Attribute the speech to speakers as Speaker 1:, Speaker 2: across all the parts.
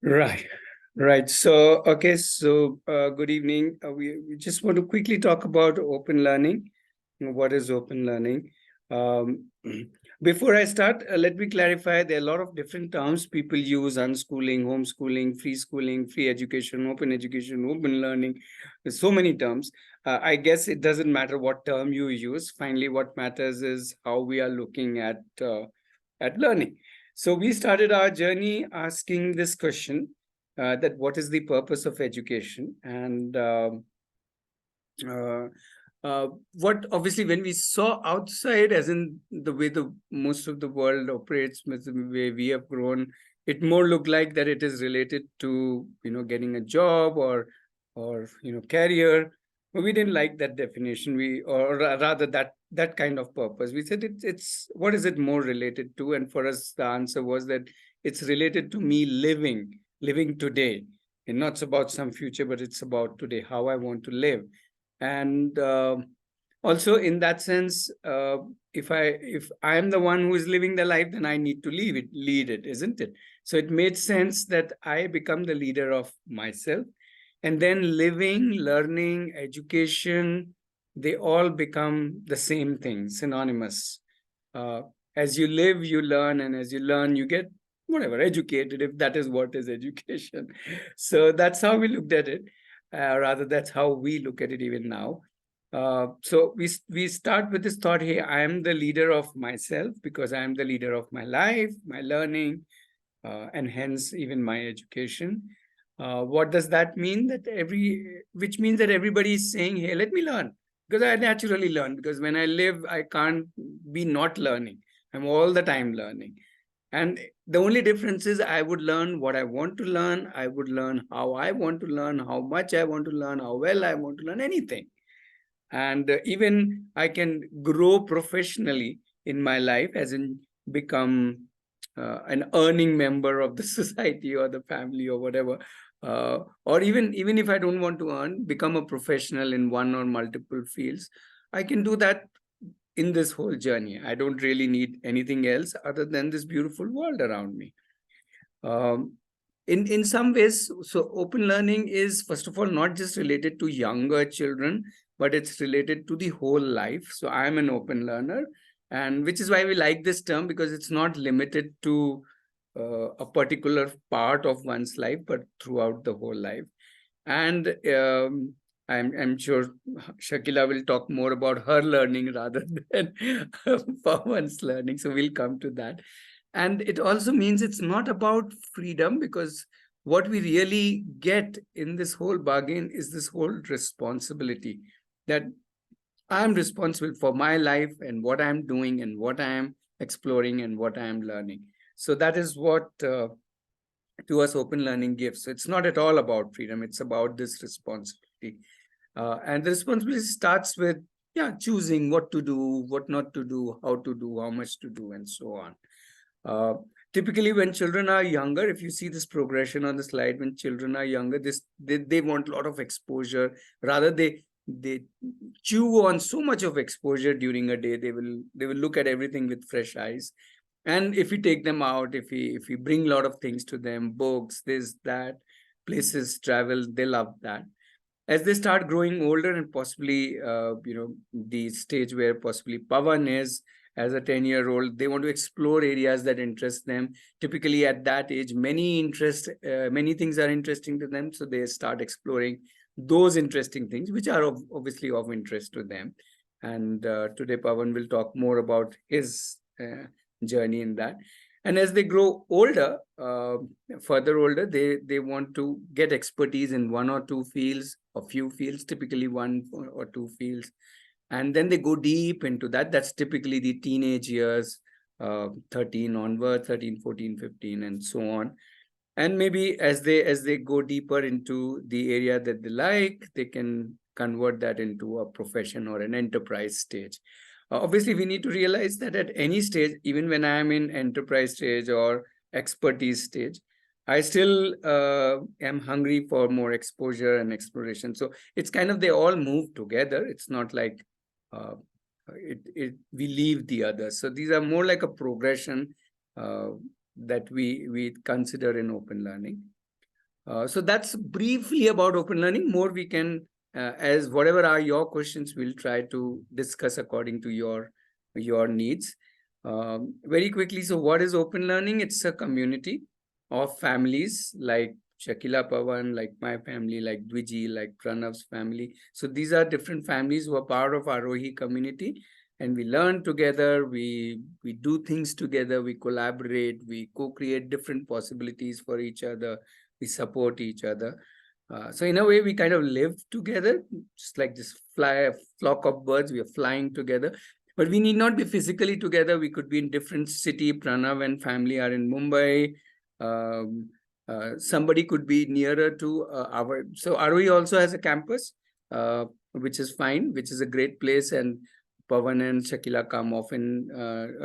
Speaker 1: Right, right. So, okay, so good evening. We just want to quickly talk about open learning. What is open learning? Um, Before I start, let me clarify there are a lot of different terms people use: unschooling, homeschooling, free schooling, free education, open learning. There's so many terms. I guess it doesn't matter what term you use. Finally, what matters is how we are looking at learning. So we started our journey asking this question, that what is the purpose of education? And uh, what obviously when we saw outside, as in the way the most of the world operates, with the way we have grown, it more looked like that it is related to getting a job or career. But we didn't like that definition. Rather that kind of purpose. We said it's what is it more related to? And for us, the answer was that it's related to me living today, and not about some future, but it's about today, how I want to live. And also in that sense, if I am the one who is living the life, then I need to lead it, isn't it? So it made sense that I become the leader of myself, and then living, learning, education, they all become the same thing, synonymous. uh, as you live, you learn, and as you learn, you get whatever educated, if that is what is education. So that's how we looked at it. Rather, that's how we look at it even now. So we start with this thought: hey, I am the leader of myself because I am the leader of my life, my learning, and hence even my education. What does that mean? Which means that everybody is saying, hey, let me learn, because I naturally learn, because when I live, I can't be not learning. I'm all the time learning. And the only difference is I would learn what I want to learn. I would learn how I want to learn, how much I want to learn, how well I want to learn, anything. And even I can grow professionally in my life, as in become an earning member of the society or the family or whatever. Or even if I don't want to earn, become a professional in one or multiple fields. I can do that in this whole journey. I don't really need anything else other than this beautiful world around me. Um, in some ways, so open learning is, first of all, not just related to younger children, but it's related to the whole life. So I am an open learner, and which is why we like this term, because it's not limited to a particular part of one's life, but throughout the whole life. And I'm sure Shakila will talk more about her learning rather than Pavan's learning. So we'll come to that. And it also means it's not about freedom, because what we really get in this whole bargain is this whole responsibility, that I'm responsible for my life and what I'm doing and what I'm exploring and what I'm learning. So that is what to us open learning gives. So it's not at all about freedom. It's about this responsibility. And the responsibility starts with, yeah, choosing what to do, what not to do, how much to do, and so on. Uh, Typically, when children are younger, if you see this progression on the slide, when children are younger, they want a lot of exposure. Rather, they chew on so much of exposure during a day. They will look at everything with fresh eyes. And if we take them out, if we bring a lot of things to them, books, this, that, places, travel, they love that. As they start growing older, and possibly the stage where possibly Pavan is, as a 10-year-old, they want to explore areas that interest them. Typically at that age, many things are interesting to them, so they start exploring those interesting things which are obviously of interest to them. And today Pavan will talk more about his journey in that. And as they grow older, further older, they want to get expertise in one or two fields, a few fields, typically one or two fields. And then they go deep into that. That's typically the teenage years, 13 onward, 13, 14, 15, and so on. And maybe as they go deeper into the area that they like, they can convert that into a profession or an enterprise stage. Obviously, we need to realize that at any stage, even when I am in enterprise stage or expertise stage, I still am hungry for more exposure and exploration. So it's kind of, they all move together. It's not like uh, we leave the others. So these are more like a progression that we consider in open learning. So that's briefly about open learning. More we can, as whatever are your questions, we'll try to discuss according to your needs. Very quickly, so what is open learning? It's a community of families like Shakila, Pavan, like my family, like Dwiji, like Pranav's family. So these are different families who are part of Aarohi community, and we learn together, we do things together, we collaborate, we co-create different possibilities for each other, we support each other. So in a way, we kind of live together, just like this flock of birds, we are flying together. But we need not be physically together. We could be in different city. Pranav and family are in Mumbai. Somebody could be nearer to our. So Aarohi also has a campus, which is fine, which is a great place. And Pavan and Shakila come often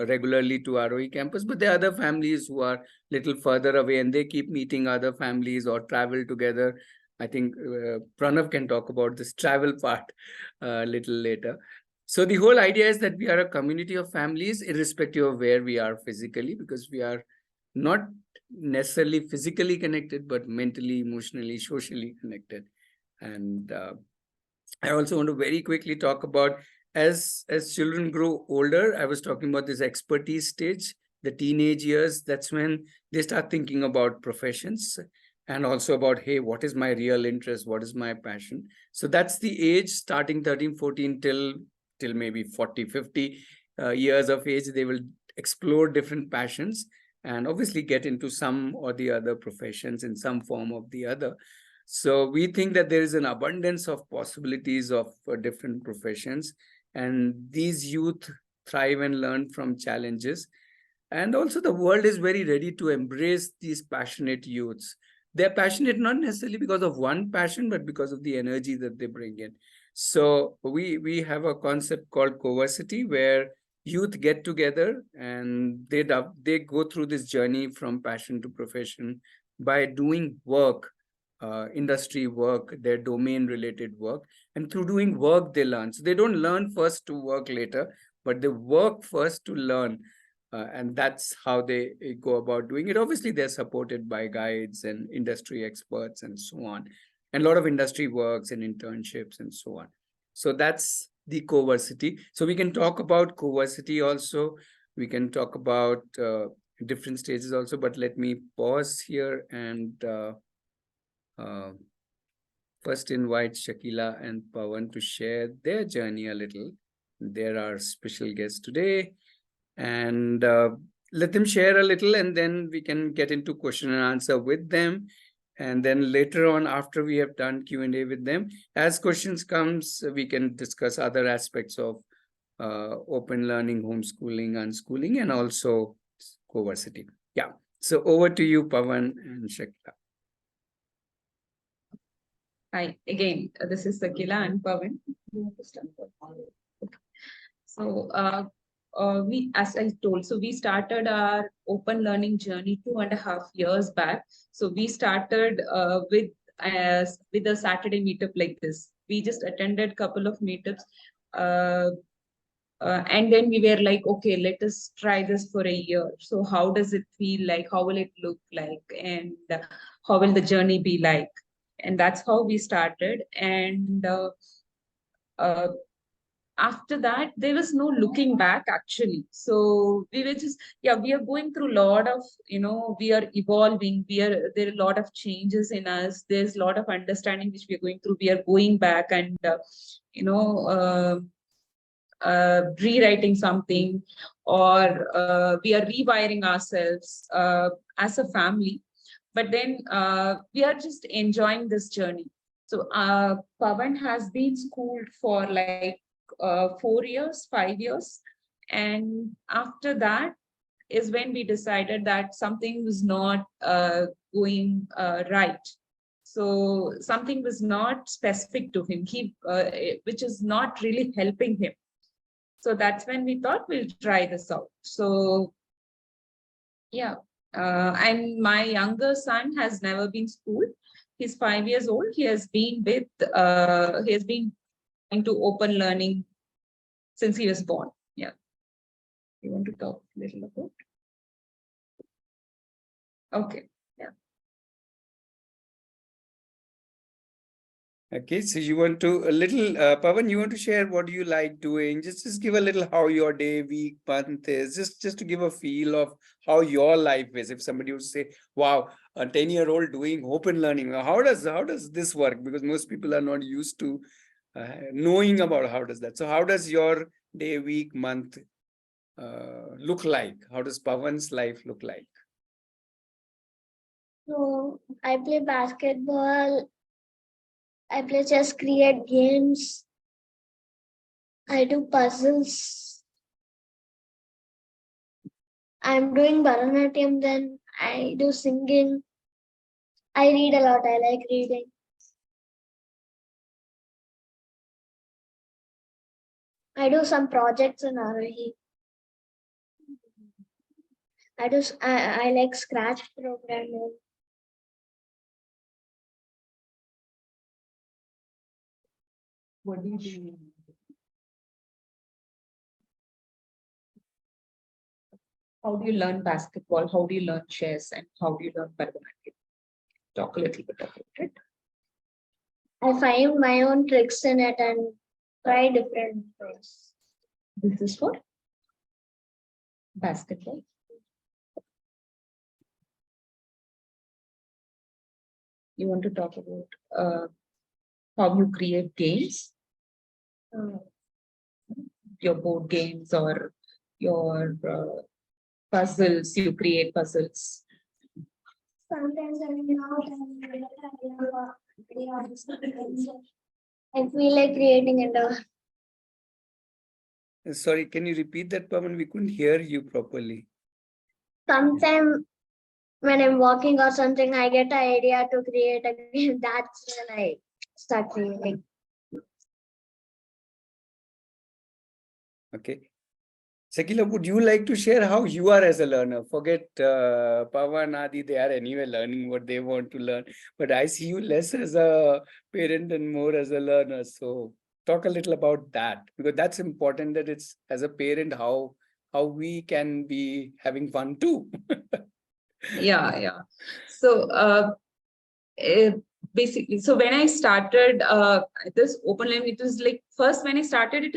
Speaker 1: regularly to Aarohi campus. But there are other families who are little further away and they keep meeting other families or travel together. I think Pranav can talk about this travel part a little later. So the whole idea is that we are a community of families, irrespective of where we are physically, because we are not necessarily physically connected, but mentally, emotionally, socially connected. And I also want to very quickly talk about as children grow older. I was talking about this expertise stage, the teenage years. That's when they start thinking about professions and also about, hey, what is my real interest? What is my passion? So that's the age starting 13, 14 till maybe 40, 50 years of age. They will explore different passions and obviously get into some or the other professions in some form of the other. So we think that there is an abundance of possibilities of different professions, and these youth thrive and learn from challenges. And also the world is very ready to embrace these passionate youths. They're passionate not necessarily because of one passion, but because of the energy that they bring in. So we have a concept called Coversity, where youth get together and they go through this journey from passion to profession by doing work, industry work, their domain related work. And through doing work, they learn. So they don't learn first to work later, but they work first to learn. And that's how they go about doing it. Obviously, they're supported by guides and industry experts and so on. And a lot of industry works and internships and so on. So that's the Coversity. So we can talk about Coversity also. We can talk about different stages also, but let me pause here and first invite Shakila and Pavan to share their journey a little. They're our special guests today. And let them share a little, and then we can get into question and answer with them. And then later on, after we have done Q&A with them, as questions comes, we can discuss other aspects of open learning, homeschooling, unschooling, and also Coversity. Yeah. So over to you, Pavan and Shakila.
Speaker 2: Hi, again, this is Sakila and Pavan. So, as I told, so we started our open learning journey 2.5 years back. So we started with a Saturday meetup like this. We just attended a couple of meetups. And then we were like, okay, let us try this for a year. So how does it feel like? How will it look like? And how will the journey be like? And that's how we started. And after that, there was no looking back actually. So we were just, yeah, we are going through a lot of, we are evolving. There are a lot of changes in us. There's a lot of understanding which we are going through. We are going back and, rewriting something, or we are rewiring ourselves as a family. But then we are just enjoying this journey. So Pavan has been schooled for like 4 years, 5 years. And after that is when we decided that something was not going right. So something was not specific to him, which is not really helping him. So that's when we thought we'll try this out. So yeah, and my younger son has never been schooled. He's 5 years old. He has been into open learning since he was born. Yeah. You want to talk a little about? Okay. Yeah.
Speaker 1: Okay, so you want to a little, Pavan, you want to share what you like doing? Just give a little how your day, week, month is. Just to give a feel of how your life is. If somebody would say, "Wow, a 10-year-old doing open learning," how does this work? Because most people are not used to knowing about how does that. So how does your day, week, month look like? How does Pavan's life look like?
Speaker 3: So I play basketball, I play chess, create games, I do puzzles. I'm doing Bharatanatyam, then I do singing. I read a lot, I like reading. I do some projects in Aarohi. I like Scratch programming.
Speaker 2: What do you do? How do you learn basketball? How do you learn chess? And how do you learn Bharatanatyam? Talk a little bit about it.
Speaker 3: I find my own tricks in it and try different things.
Speaker 2: This is for basketball. You want to talk about how you create games, your board games or your puzzles, you create puzzles.
Speaker 3: Sometimes I feel like creating it.
Speaker 1: Sorry, can you repeat that, Pavan? We couldn't hear you properly.
Speaker 3: Sometimes when I'm walking or something, I get an idea to create a game. That's when I start creating.
Speaker 1: Okay. Sakila, would you like to share how you are as a learner? Forget Pavan, Adi, they are anyway learning what they want to learn. But I see you less as a parent and more as a learner. So talk a little about that, because that's important, that it's as a parent, how we can be having fun too.
Speaker 2: Yeah. So basically, so when I started this open learning, it was like first when I started, it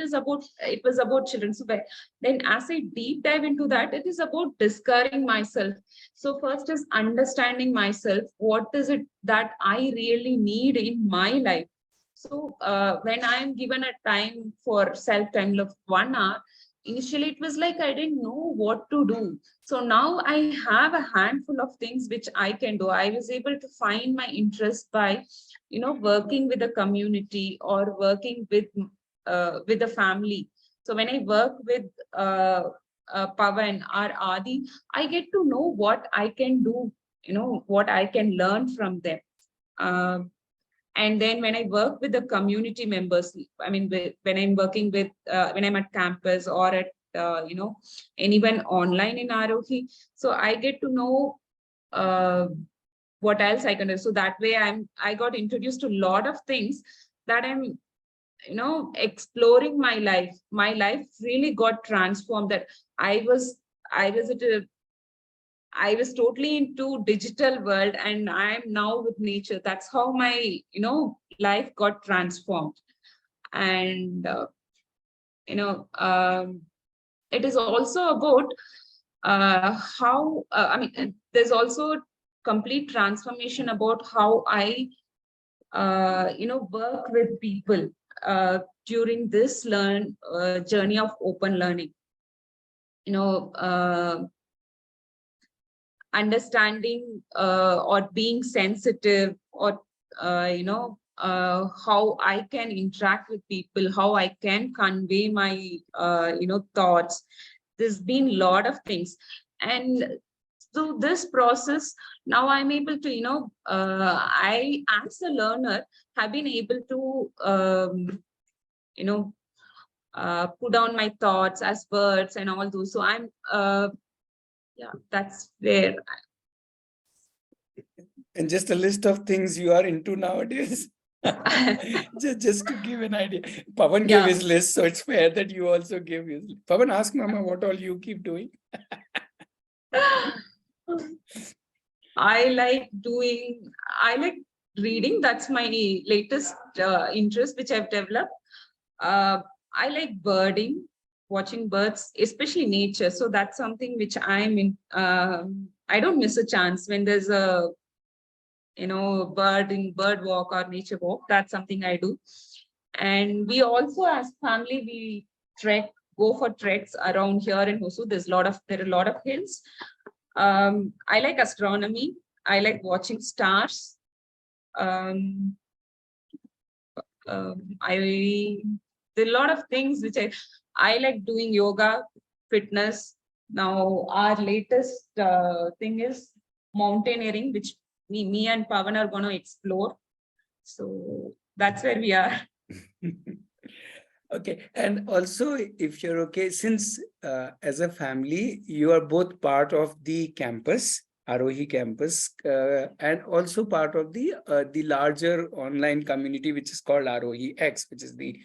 Speaker 2: was about children. So then as I deep dive into that, it is about discovering myself. So first is understanding myself. What is it that I really need in my life? So when I am given a time for self-time of 1 hour, initially it was like I didn't know what to do. So now I have a handful of things which I can do. I was able to find my interest by, working with a community or working with a family. So when I work with Pavan or Adi, I get to know what I can do, what I can learn from them. And then when I work with the community members, I mean, when I'm working with, when I'm at campus or at, anyone online in Aarohi, so I get to know what else I can do. So that way I got introduced to a lot of things that I'm, exploring my life. My life really got transformed, that I was totally into digital world and I'm now with nature. That's how my, life got transformed. And, it is also about how, there's also complete transformation about how I, work with people during this journey of open learning. Understanding or being sensitive, or how I can interact with people, how I can convey my thoughts. There's been a lot of things, and through this process now I'm able to I as a learner have been able to put down my thoughts as words and all those. So I'm yeah, that's where.
Speaker 1: And just a list of things you are into nowadays. just to give an idea. Pavan gave his list, so it's fair that you also give his list. Pavan, ask Mama what all you keep doing.
Speaker 2: I like reading. That's my latest interest, which I've developed. I like birding, watching birds, especially nature. So that's something which I'm in. I don't miss a chance when there's a bird walk or nature walk. That's something I do. And we also, as family, we go for treks around here in Hosur. There are a lot of hills. I like astronomy. I like watching stars. There are a lot of things which I like doing yoga, fitness. Now our latest thing is mountaineering, which me and Pavan are going to explore. So that's where we are.
Speaker 1: Okay, and also if you're okay, since as a family, you are both part of the campus, Aarohi campus, and also part of the larger online community, which is called Aarohi X, which is the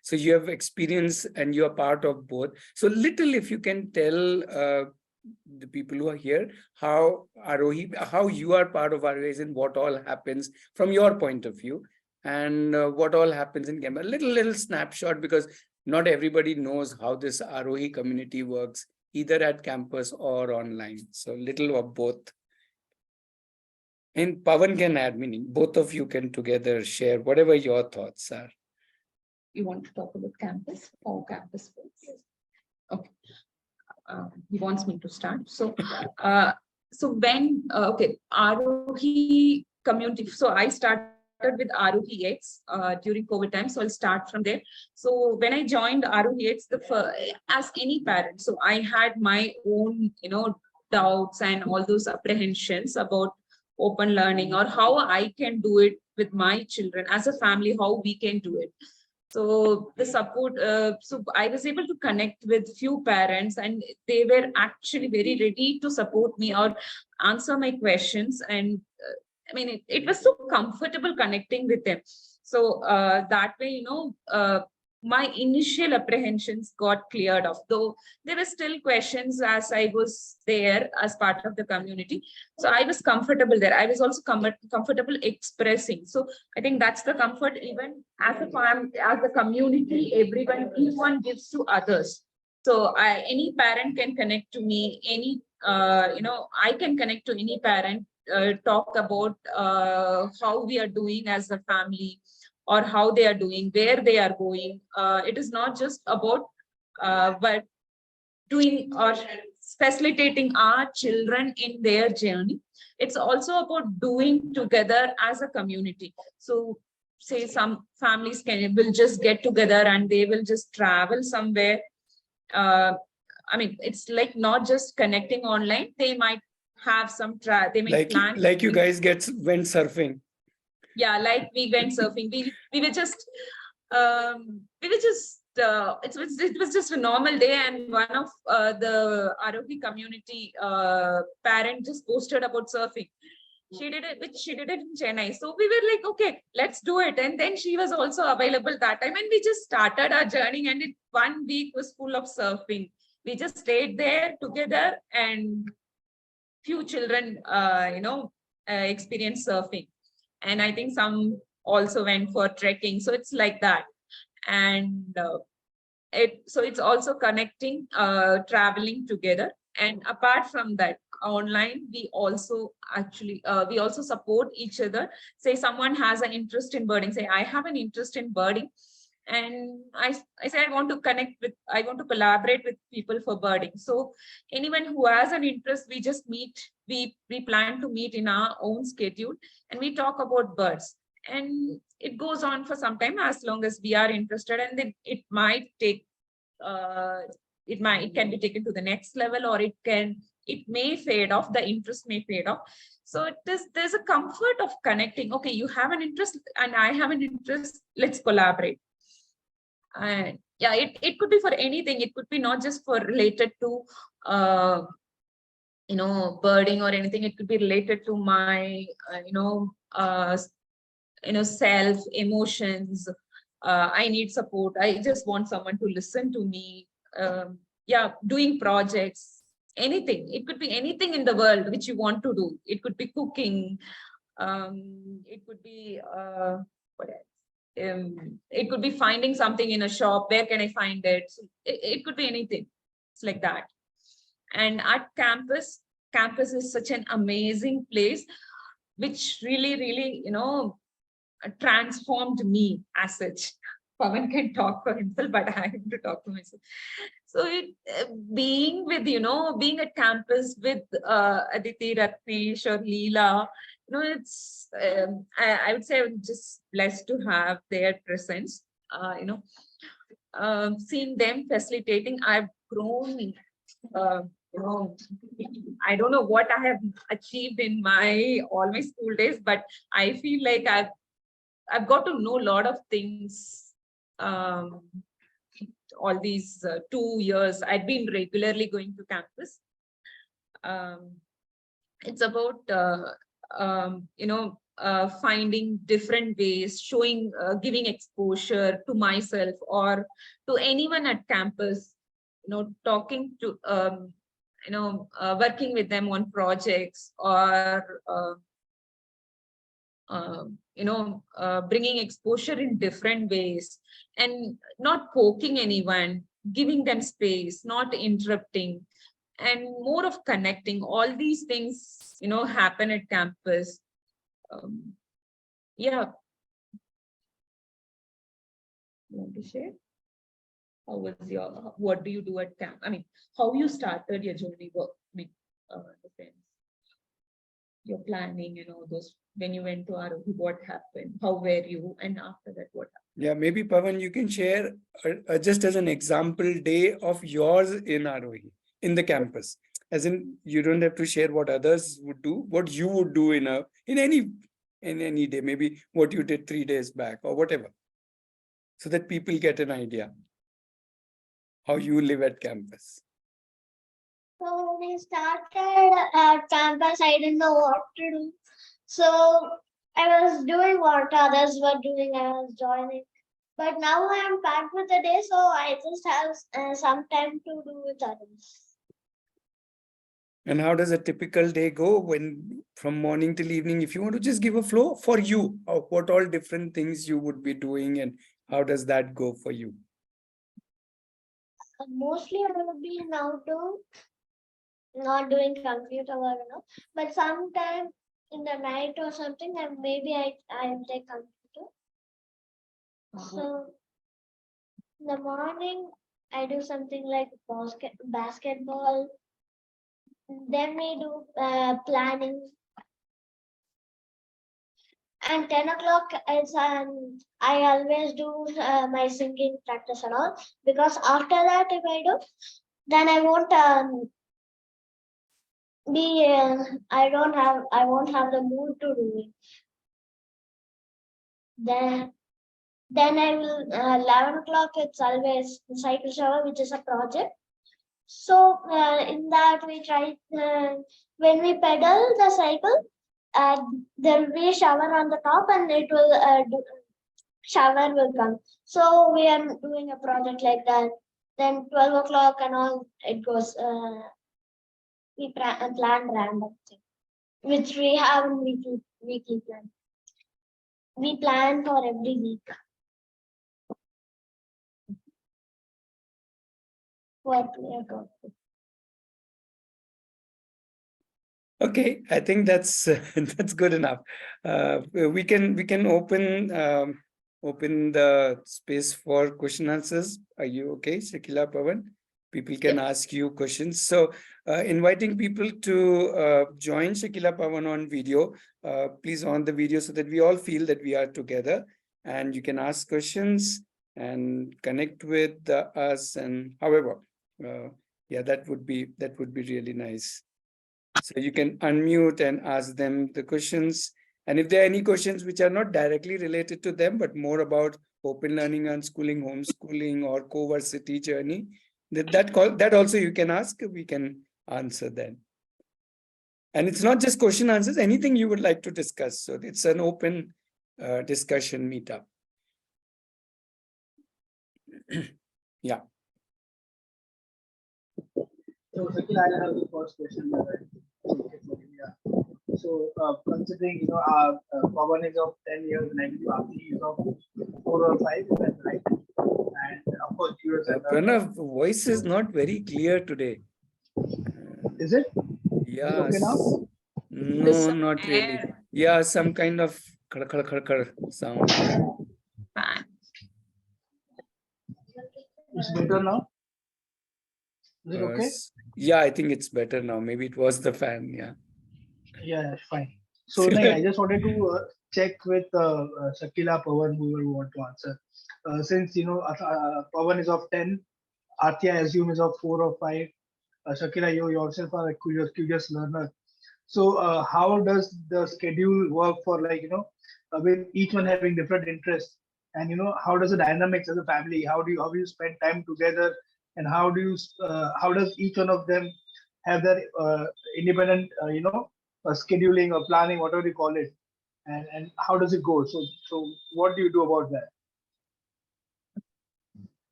Speaker 1: so you have experience and you are part of both. So little, if you can tell the people who are here how you are part of Aarohi and what all happens from your point of view, and what all happens in campus. Little snapshot, because not everybody knows how this Aarohi community works, either at campus or online. So little of both. And Pavan can add, meaning both of you can together share whatever your thoughts are.
Speaker 2: You want to talk about campus or campus first? Okay. He wants me to start. So, when Aarohi community. So I started with Aarohi X during COVID time. So I'll start from there. So when I joined Aarohi X, as any parent, so I had my own, doubts and all those apprehensions about open learning or how I can do it with my children as a family, how we can do it. So the support, so I was able to connect with few parents and they were actually very ready to support me or answer my questions. And it was so comfortable connecting with them. So that way, my initial apprehensions got cleared off, though there were still questions as I was there as part of the community. So I was comfortable there. I was also comfortable expressing. So I think that's the comfort, even as a community, each one gives to others. So any parent can connect to me, I can connect to any parent, talk about how we are doing as a family, or how they are doing, where they are going. It is not just about but doing or facilitating our children in their journey. It's also about doing together as a community. So say some families will just get together and they will just travel somewhere. It's like not just connecting online. They might have some they might plan.
Speaker 1: Like you guys went surfing.
Speaker 2: Yeah, like we went surfing. We were just it was just a normal day, and one of the Aarohi community parent just posted about surfing. She did it in Chennai. So we were like, okay, let's do it. And then she was also available that time, and we just started our journey. And 1 week was full of surfing. We just stayed there together, and few children, experienced surfing. And I think some also went for trekking. So it's like that. And it's also connecting, traveling together. And apart from that, online, we also support each other. Say someone has an interest in birding. Say I have an interest in birding. And I say I want to collaborate with people for birding. So anyone who has an interest, we just meet. We plan to meet in our own schedule, and we talk about birds. And it goes on for some time, as long as we are interested. And then it might take, it can be taken to the next level, or it may fade off. The interest may fade off. So there's a comfort of connecting. Okay, you have an interest and I have an interest. Let's collaborate. And yeah, it could be for anything. It could be not just for related to birding or anything. It could be related to my self, emotions. I need support. I just want someone to listen to me. Doing projects, anything. It could be anything in the world which you want to do. It could be cooking, It could be what else? It could be finding something in a shop. Where can I find it? So it could be anything. It's like that. And at campus is such an amazing place, which really, transformed me as such. Pavan can talk for himself, but I have to talk to myself. So being being at campus with Aditi, Ratnesh, or Leela, it's I would say I'm just blessed to have their presence. Seeing them facilitating, I've grown. Uh, I don't know what I have achieved in all my school days, but I feel like I've got to know a lot of things. All these 2 years, I've been regularly going to campus. It's about finding different ways, showing, giving exposure to myself or to anyone at campus. Talking to working with them on projects, or bringing exposure in different ways, and not poking anyone, giving them space, not interrupting, and more of connecting. All these things, happen at campus. Yeah. You want to share? How was what do you do at camp? I mean, how you started your journey work with the friends? Your planning and all those, when you went to Aarohi, what happened, how were you, and after that what happened?
Speaker 1: Yeah, maybe Pavan, you can share just as an example day of yours in Aarohi, in the campus. As in, you don't have to share what others would do, what you would do in any day, maybe what you did 3 days back or whatever, so that people get an idea how you live at campus.
Speaker 3: So when I started at campus, I didn't know what to do. So I was doing what others were doing. I was joining. But now I am packed with the day, so I just have some time to do with others.
Speaker 1: And how does a typical day go when from morning till evening? If you want to just give a flow for you of what all different things you would be doing, and how does that go for you?
Speaker 3: Mostly I will be in outdoor, not doing computer work, but sometime in the night or something, and maybe I take computer. So in the morning, I do something like basketball. Then we do planning. And 10 o'clock is I always do my singing practice and all, because after that, if I do, then I won't I won't have the mood to do it. Then I will 11 o'clock. It's always cycle shower, which is a project. So in that we try when we pedal the cycle, there will be a shower on the top, and it will shower will come. So we are doing a project like that. Then 12 o'clock and all, it goes. We plan random thing, which we have in weekly plan. We plan for every week. What we are going to.
Speaker 1: Okay, I think that's that's good enough. We can open the space for question answers. Are you okay, Shakila, Pavan? People can ask you questions. So inviting people to join Shakila, Pavan on video. Please on the video so that we all feel that we are together, and you can ask questions and connect with us. And however, yeah, that would be really nice. So you can unmute and ask them the questions. And if there are any questions which are not directly related to them, but more about open learning, unschooling, homeschooling, or Coversity journey, that also you can ask, we can answer then. And it's not just question answers, anything you would like to discuss. So it's an open discussion meetup. Yeah.
Speaker 4: So, Shakil, I have the first question. So considering Pavan is of 10 years and I believe Aarohi is of 4 or 5, is that right? And of course, you
Speaker 1: Pranav, the voice is not very clear today.
Speaker 4: Is it?
Speaker 1: Yeah.
Speaker 4: Okay now?
Speaker 1: No, not really. Yeah, some kind of sound.
Speaker 2: Fan.
Speaker 4: It's better now? Is it okay?
Speaker 1: Yeah, I think it's better now. Maybe it was the fan. Yeah.
Speaker 4: Yeah, fine. So I just wanted to check with Shakila, Pavan, whoever you want to answer. Since Pavan is of 10, Athya I assume is of 4 or 5. Shakila, you yourself are a curious learner. So how does the schedule work for with each one having different interests, and how does the dynamics as a family? How do you spend time together, and how does each one of them have their independent scheduling or planning, whatever you call it, and how does it go? So what do you do about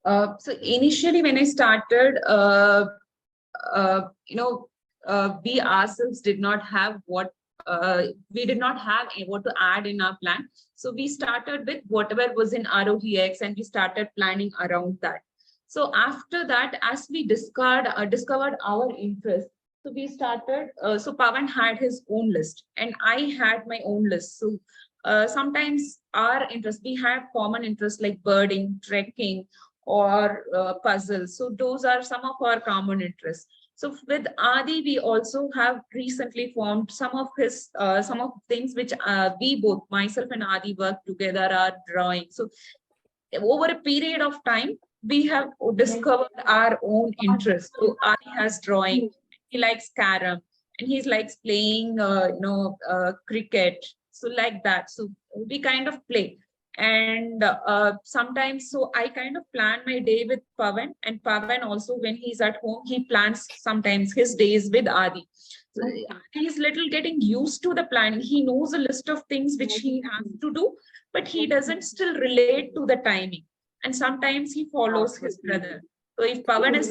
Speaker 4: that?
Speaker 2: So initially, when I started, we ourselves did not have what to add in our plan. So we started with whatever was in Aarohi X, and we started planning around that. So after that, as we discovered our interest, so we started. So Pavan had his own list, and I had my own list. So sometimes our interest, we have common interests like birding, trekking, or puzzles. So those are some of our common interests. So with Adi, we also have recently formed some of things which we both, myself and Adi, work together are drawing. So over a period of time, we have discovered our own interest. So Adi has drawing, he likes carom, and he likes playing, cricket. So like that. So we kind of play. And sometimes, so I kind of plan my day with Pavan, and Pavan also, when he's at home, he plans sometimes his days with Adi. So he's little getting used to the planning. He knows a list of things which he has to do, but he doesn't still relate to the timing. And sometimes he follows his brother. So if Pavan is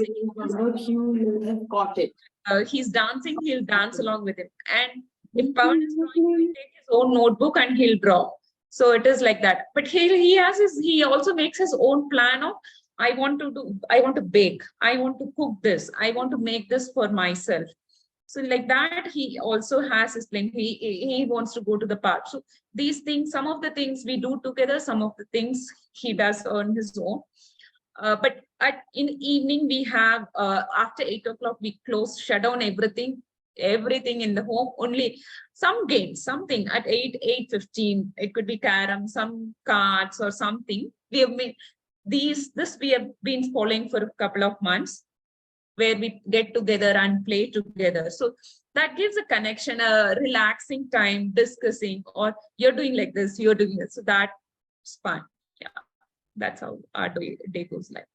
Speaker 2: he's dancing, he'll dance along with him. And if Pavan is drawing, he'll take his own notebook and he'll draw. So it is like that. But he also makes his own plan of, I want to bake, I want to cook this, I want to make this for myself. So like that, he also has his plan. He wants to go to the park. So these things, some of the things we do together, some of the things he does on his own. But in evening, we have, after 8 o'clock, we shut down everything in the home. Only some games, something at 8:15. It could be carom, some cards or something. We have made this we have been following for a couple of months, where we get together and play together. So that gives a connection, a relaxing time, discussing, or you're doing like this, you're doing this. So that's fun. Yeah, that's how our day goes like.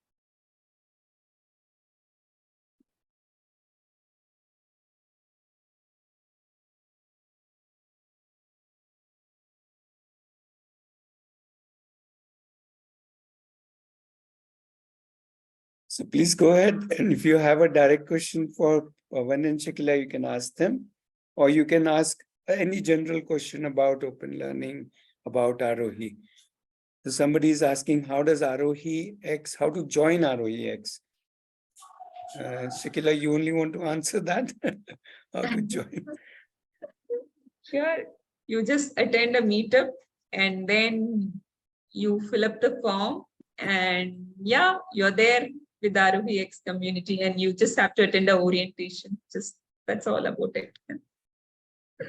Speaker 1: So please go ahead. And if you have a direct question for Pavan and Shakila, you can ask them, or you can ask any general question about open learning, about Aarohi. So somebody is asking, how does Aarohi X, how to join Aarohi X? Shakila, you only want to answer that? How to join?
Speaker 2: Sure. You just attend a meetup and then you fill up the form, and yeah, you're there with the Aarohi X community, and you just have to attend the orientation. That's all about it.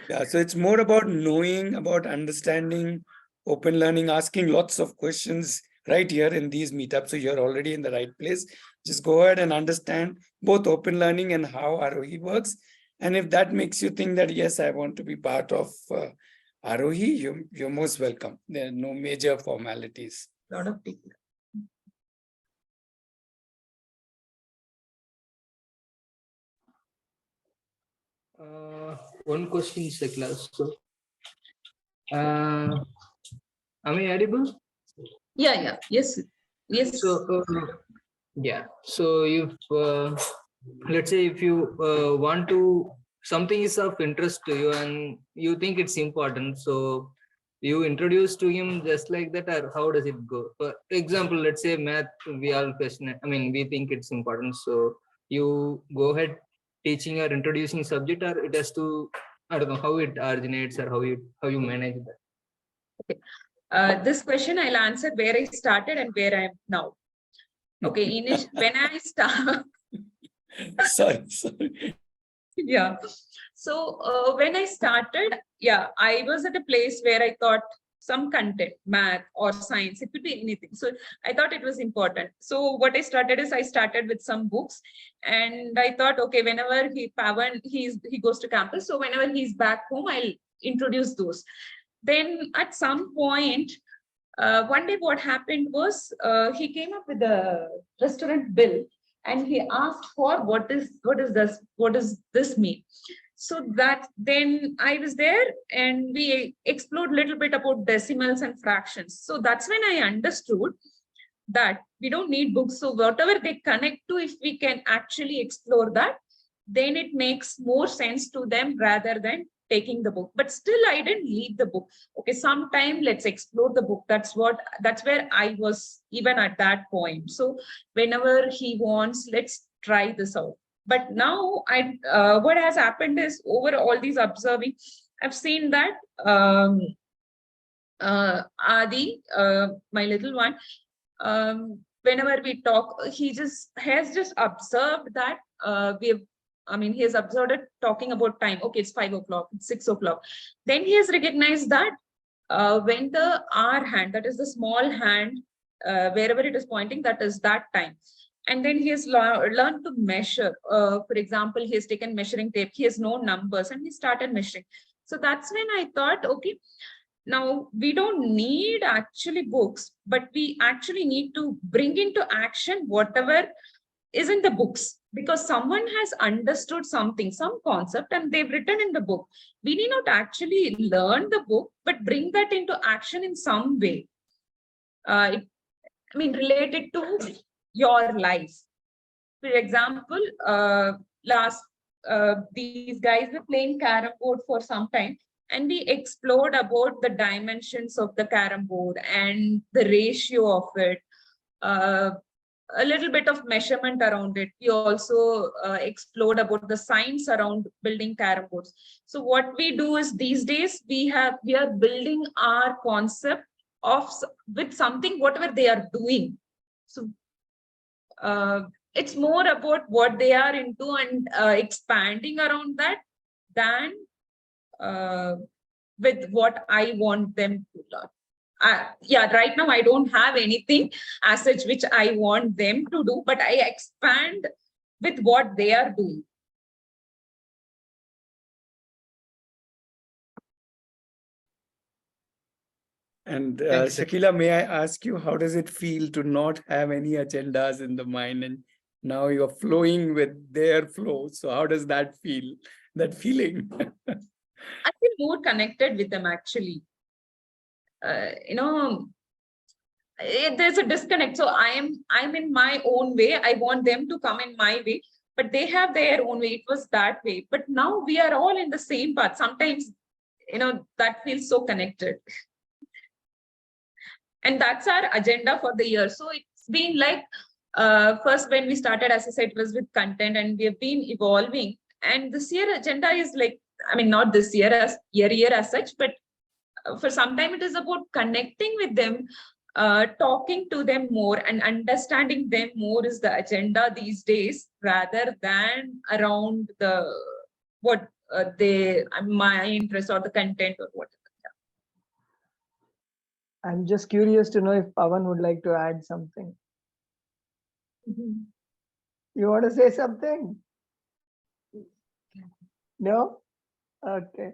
Speaker 1: Yeah, so it's more about knowing, about understanding open learning, asking lots of questions right here in these meetups. So you're already in the right place. Just go ahead and understand both open learning and how Aarohi works. And if that makes you think that, yes, I want to be part of Aarohi, you're most welcome. There are no major formalities.
Speaker 2: A lot of people.
Speaker 5: One question is the class. So, am I audible?
Speaker 2: Yeah. Yes.
Speaker 5: So, yeah. So if let's say if you want to something is of interest to you and you think it's important, so you introduce to him just like that, or how does it go? For example, let's say math, we all question it. I mean, we think it's important, so you go ahead teaching or introducing subject, or it has to, I don't know how it originates or how you manage that.
Speaker 2: This question I'll answer where I started and where I am now. Okay, when I start,
Speaker 1: Sorry.
Speaker 2: yeah. So when I started, yeah, I was at a place where I thought some content, math or science, it could be anything. So I thought it was important. So what I started is I started with some books, and I thought, okay, whenever Pavan, he goes to campus, so whenever he's back home, I'll introduce those. Then at some point, one day what happened was he came up with a restaurant bill, and he asked for what does this mean. So that then I was there and we explored a little bit about decimals and fractions. So that's when I understood that we don't need books. So whatever they connect to, if we can actually explore that, then it makes more sense to them rather than taking the book. But still I didn't leave the book. Okay, sometime let's explore the book. That's where I was even at that point. So whenever he wants, let's try this out. But now what has happened is, over all these observing, I've seen that Adi, my little one, whenever we talk, he has just observed that he has observed it talking about time. Okay, it's 5 o'clock, it's 6 o'clock. Then he has recognized that when the R hand, that is the small hand, wherever it is pointing, that is that time. And then he has learned to measure. For example, he has taken measuring tape, he has known numbers, and he started measuring. So that's when I thought, okay, now we don't need actually books, but we actually need to bring into action whatever is in the books, because someone has understood something, some concept, and they've written in the book. We need not actually learn the book, but bring that into action in some way. Related to your life. For example, these guys were playing carom board for some time, and we explored about the dimensions of the carom board and the ratio of it, a little bit of measurement around it. We also explored about the science around building carom boards. So what we do is, these days we are building our concept with something, whatever they are doing. So it's more about what they are into and expanding around that than with what I want them to learn. Right now I don't have anything as such which I want them to do, but I expand with what they are doing.
Speaker 1: And
Speaker 5: Thanks.
Speaker 1: Shakila, may I ask you, how does it feel to not have any agendas in the mind, and now you're flowing with their flow? So how does that feel, that feeling?
Speaker 2: I feel more connected with them, actually. There's a disconnect. So I'm in my own way. I want them to come in my way, but they have their own way. It was that way. But now we are all in the same path. Sometimes, that feels so connected. And that's our agenda for the year. So it's been like, first when we started, as I said, it was with content, and we have been evolving. And this year agenda is like, not this year as year as such, but for some time it is about connecting with them, talking to them more and understanding them more is the agenda these days, rather than around my interest or the content or whatever.
Speaker 6: I'm just curious to know if Pavan would like to add something. You want to say something? No? Okay.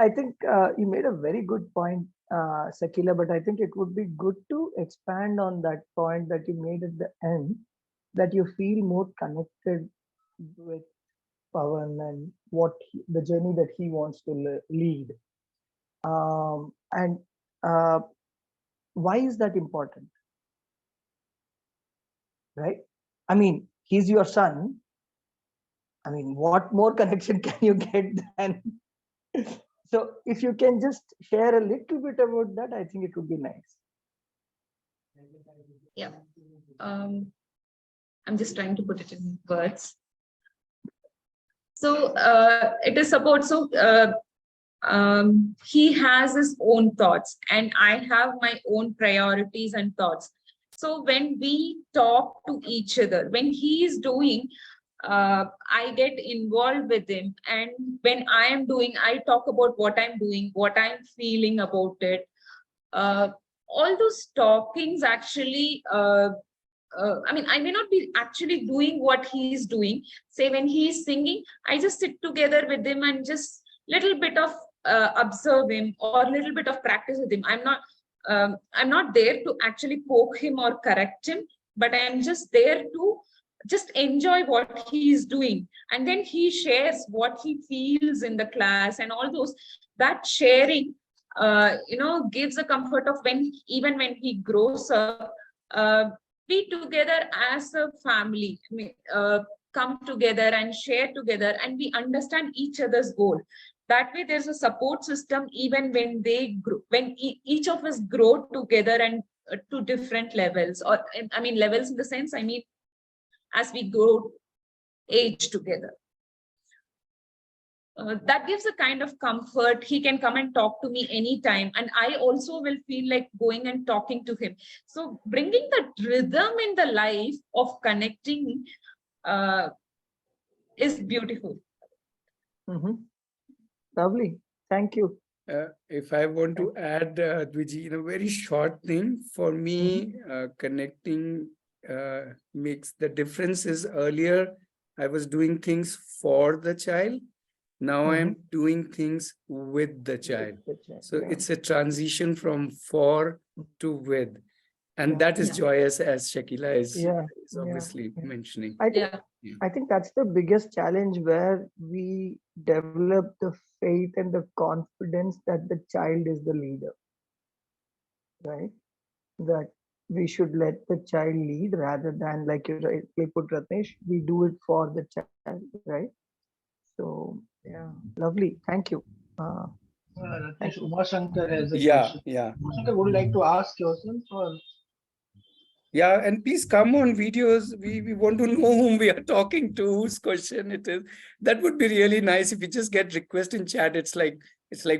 Speaker 6: I think you made a very good point, Sakila, but I think it would be good to expand on that point that you made at the end, that you feel more connected with Pavan and the journey that he wants to lead. Why is that important? Right? He's your son, I mean, what more connection can you get than? So if you can just share a little bit about that, I think it would be nice.
Speaker 2: Yeah. I'm just trying to put it in words. So it is support. So he has his own thoughts and I have my own priorities and thoughts. So when we talk to each other, when he is doing, I get involved with him. And when I am doing, I talk about what I'm doing, what I'm feeling about it. All those talkings actually, I mean, I may not be actually doing what he's doing. Say when he's singing, I just sit together with him and just little bit of observe him or little bit of practice with him. I'm not there to actually poke him or correct him, but I'm just there to just enjoy what he is doing. And then he shares what he feels in the class and all those. That sharing, gives a comfort of when even when he grows up. We together as a family come together and share together, and we understand each other's goal. That way there's a support system even when they grow, when each of us grow together and to different levels, or I mean levels in the sense, I mean as we grow age together. That gives a kind of comfort. He can come and talk to me anytime, and I also will feel like going and talking to him. So bringing that rhythm in the life of connecting is beautiful.
Speaker 6: Lovely. Thank you.
Speaker 1: If I want to add, Dwiji, in a very short thing, for me, connecting makes the difference is earlier I was doing things for the child. Now I'm doing things with the child. So it's a transition from for to with. And that is joyous, as Shakila is obviously mentioning.
Speaker 6: I think that's the biggest challenge, where we develop the faith and the confidence that the child is the leader, right? That we should let the child lead rather than, like you rightly put, Ratnesh, we do it for the child, right? So yeah, lovely. Thank you.
Speaker 4: Ratnesh, Umashankar has a question.
Speaker 1: Yeah.
Speaker 4: Umashankar, would you like to ask yourself or?
Speaker 1: Yeah, and please come on videos. We want to know whom we are talking to, whose question it is. That would be really nice if you just get request in chat. It's like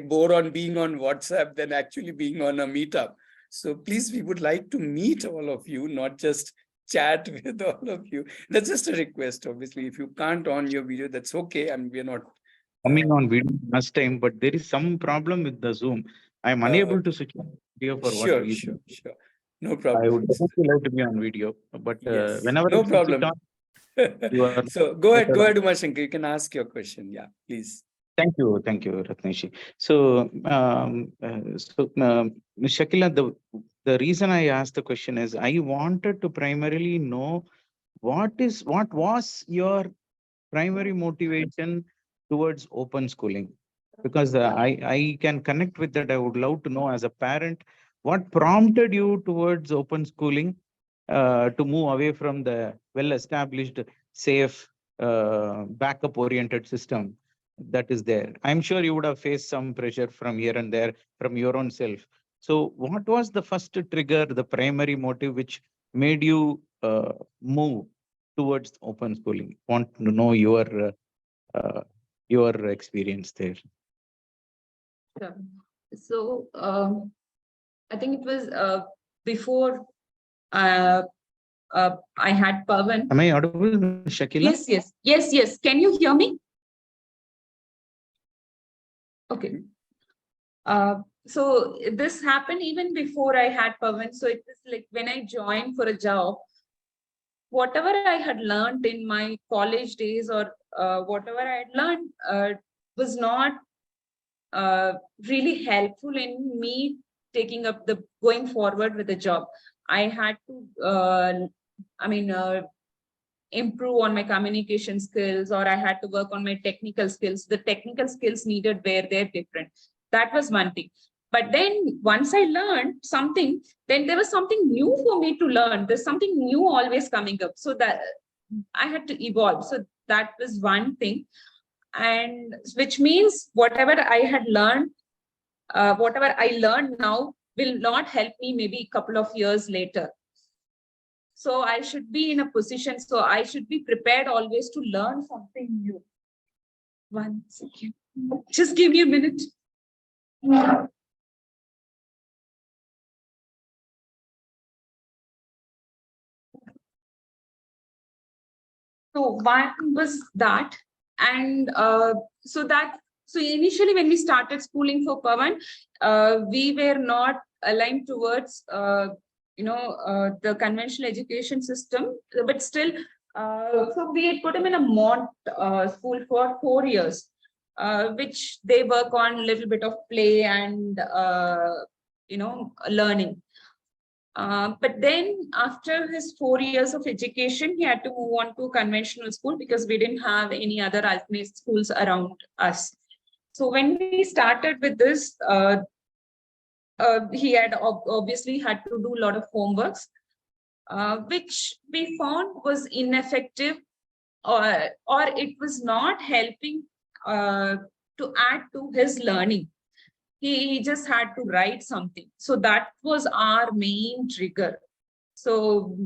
Speaker 1: more on being on WhatsApp than actually being on a meetup. So please, we would like to meet all of you, not just chat with all of you. That's just a request. Obviously, if you can't on your video, that's okay. I mean, we're not
Speaker 7: coming on video last time, but there is some problem with the Zoom. I am unable to switch on video for what reason.
Speaker 1: Sure. No problem.
Speaker 7: I would definitely love to be on video, but
Speaker 1: Yes,
Speaker 7: whenever
Speaker 1: no
Speaker 7: I switch it
Speaker 1: problem.
Speaker 7: on, you are
Speaker 1: So go ahead, Umashankar. You can ask your question. Yeah, please.
Speaker 7: Thank you, Ratnesh. So, Ms. Shakila, the reason I asked the question is I wanted to primarily know what was your primary motivation towards open schooling, because I can connect with that. I would love to know, as a parent, what prompted you towards open schooling, to move away from the well-established, safe, backup oriented system that is there. I'm sure you would have faced some pressure from here and there from your own self. So what was the first trigger, the primary motive which made you move towards open schooling? Want to know your experience there.
Speaker 2: Sure. So I think it was before I had Pavan.
Speaker 7: Am I audible, Shakila?
Speaker 2: Yes. Can you hear me? Okay. So this happened even before I had Pavan. So it was like when I joined for a job, whatever I had learned in my college days, or whatever I had learned was not really helpful in me taking up going forward with the job. I had to, improve on my communication skills, or I had to work on my technical skills. The technical skills needed where they're different. That was one thing. But then once I learned something, then there was something new for me to learn. There's something new always coming up. So that I had to evolve. So that was one thing. And which means whatever I had learned, whatever I learned now will not help me maybe a couple of years later. So I should be in a position, so I should be prepared always to learn something new. One second. Just give me a minute. So one was that, and so initially when we started schooling for Pavan, we were not aligned towards the conventional education system, but still, so we had put him in a mod school for 4 years, which they work on a little bit of play and learning. But then after his 4 years of education, he had to move on to conventional school because we didn't have any other alternate schools around us. So when we started with this, he had obviously had to do a lot of homeworks, which we found was ineffective, or it was not helping to add to his learning. He just had to write something. So that was our main trigger. So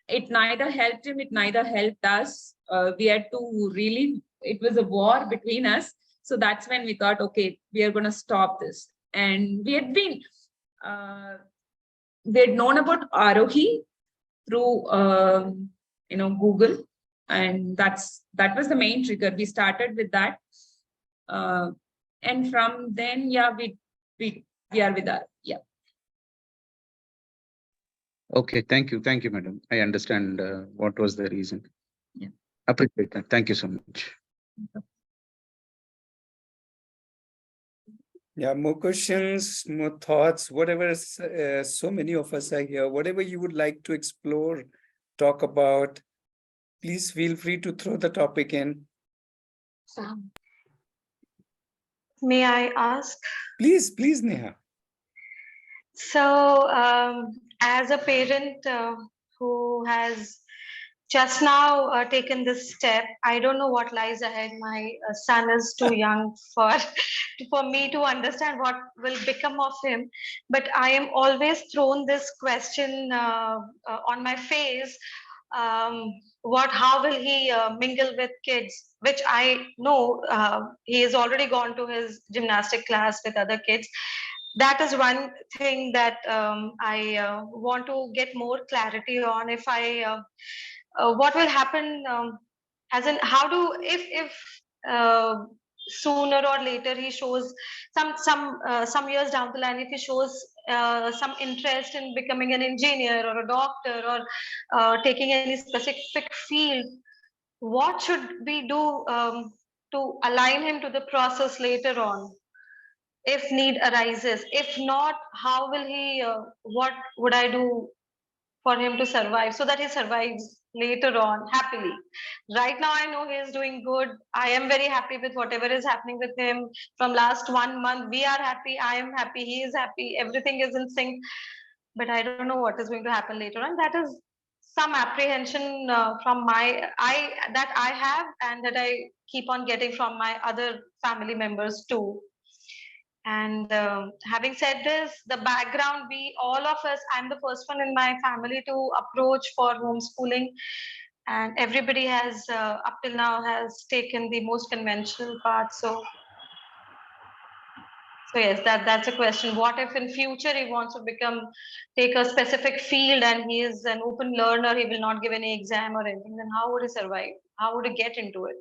Speaker 2: it neither helped him, it neither helped us. We had to really, it was a war between us. So that's when we thought, okay, we are going to stop this. And we had been, we had known about Aarohi through, Google. And that was the main trigger. We started with that. And from then, yeah, we are with that. Yeah.
Speaker 7: Okay, thank you, madam. I understand what was the reason.
Speaker 2: Yeah.
Speaker 7: Appreciate that. Thank you so much.
Speaker 1: Yeah, more questions, more thoughts, whatever. So many of us are here. Whatever you would like to explore, talk about, please feel free to throw the topic in.
Speaker 8: May I ask?
Speaker 1: Please, Neha.
Speaker 8: So, as a parent who has just now taken this step, I don't know what lies ahead. My son is too young for me to understand what will become of him. But I am always thrown this question on my face. How will he mingle with kids, which I know he has already gone to his gymnastic class with other kids. That is one thing that I want to get more clarity on. If what will happen, as in how do, if sooner or later he shows some years down the line, if he shows some interest in becoming an engineer or a doctor or taking any specific field, what should we do to align him to the process later on, if need arises? If not, how will he, what would I do for him to survive so that he survives later on happily? Right now, I know he is doing good. I am very happy with whatever is happening with him. From last 1 month, we are happy. I am happy. He is happy. Everything is in sync. But I don't know what is going to happen later on. That is some apprehension from that I have, and that I keep on getting from my other family members too. And having said this, the background, all of us, I'm the first one in my family to approach for homeschooling, and everybody has up till now has taken the most conventional path. So yes, that's a question. What if in future he wants to take a specific field and he is an open learner, he will not give any exam or anything, then how would he survive? How would he get into it?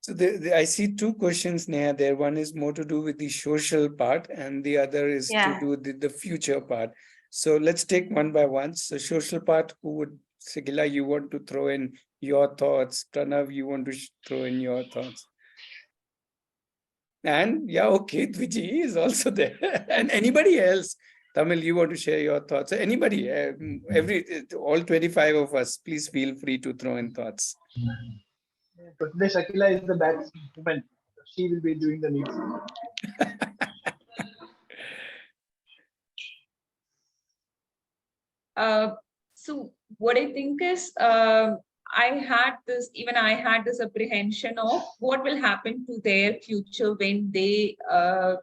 Speaker 1: So I see two questions, Neha, there. One is more to do with the social part and the other is to do with the future part. So let's take one by one. So social part, who would, Sigila, you want to throw in your thoughts? Pranav, you want to throw in your thoughts? And yeah, okay, Dviji is also there. And anybody else? Tamil, you want to share your thoughts? So anybody, all 25 of us, please feel free to throw in thoughts.
Speaker 4: But today Shakila is the best woman. She will be doing the needs.
Speaker 2: So what I think is, I had this apprehension of what will happen to their future when they are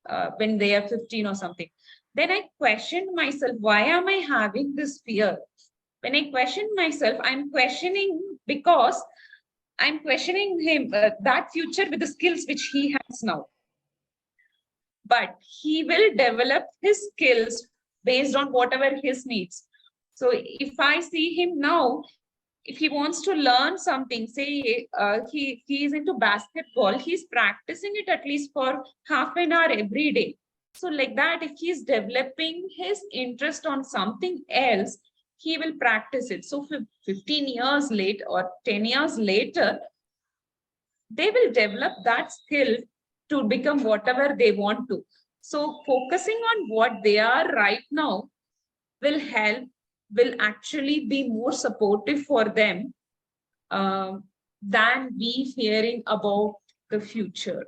Speaker 2: 15 or something. Then I questioned myself, why am I having this fear? When I question myself, I'm questioning because I'm questioning him, that future with the skills which he has now. But he will develop his skills based on whatever his needs. So if I see him now, if he wants to learn something, say he is into basketball, he's practicing it at least for half an hour every day. So like that, if he's developing his interest on something else, he will practice it. So 15 years later or 10 years later, they will develop that skill to become whatever they want to. So focusing on what they are right now will actually be more supportive for them than we fearing about the future.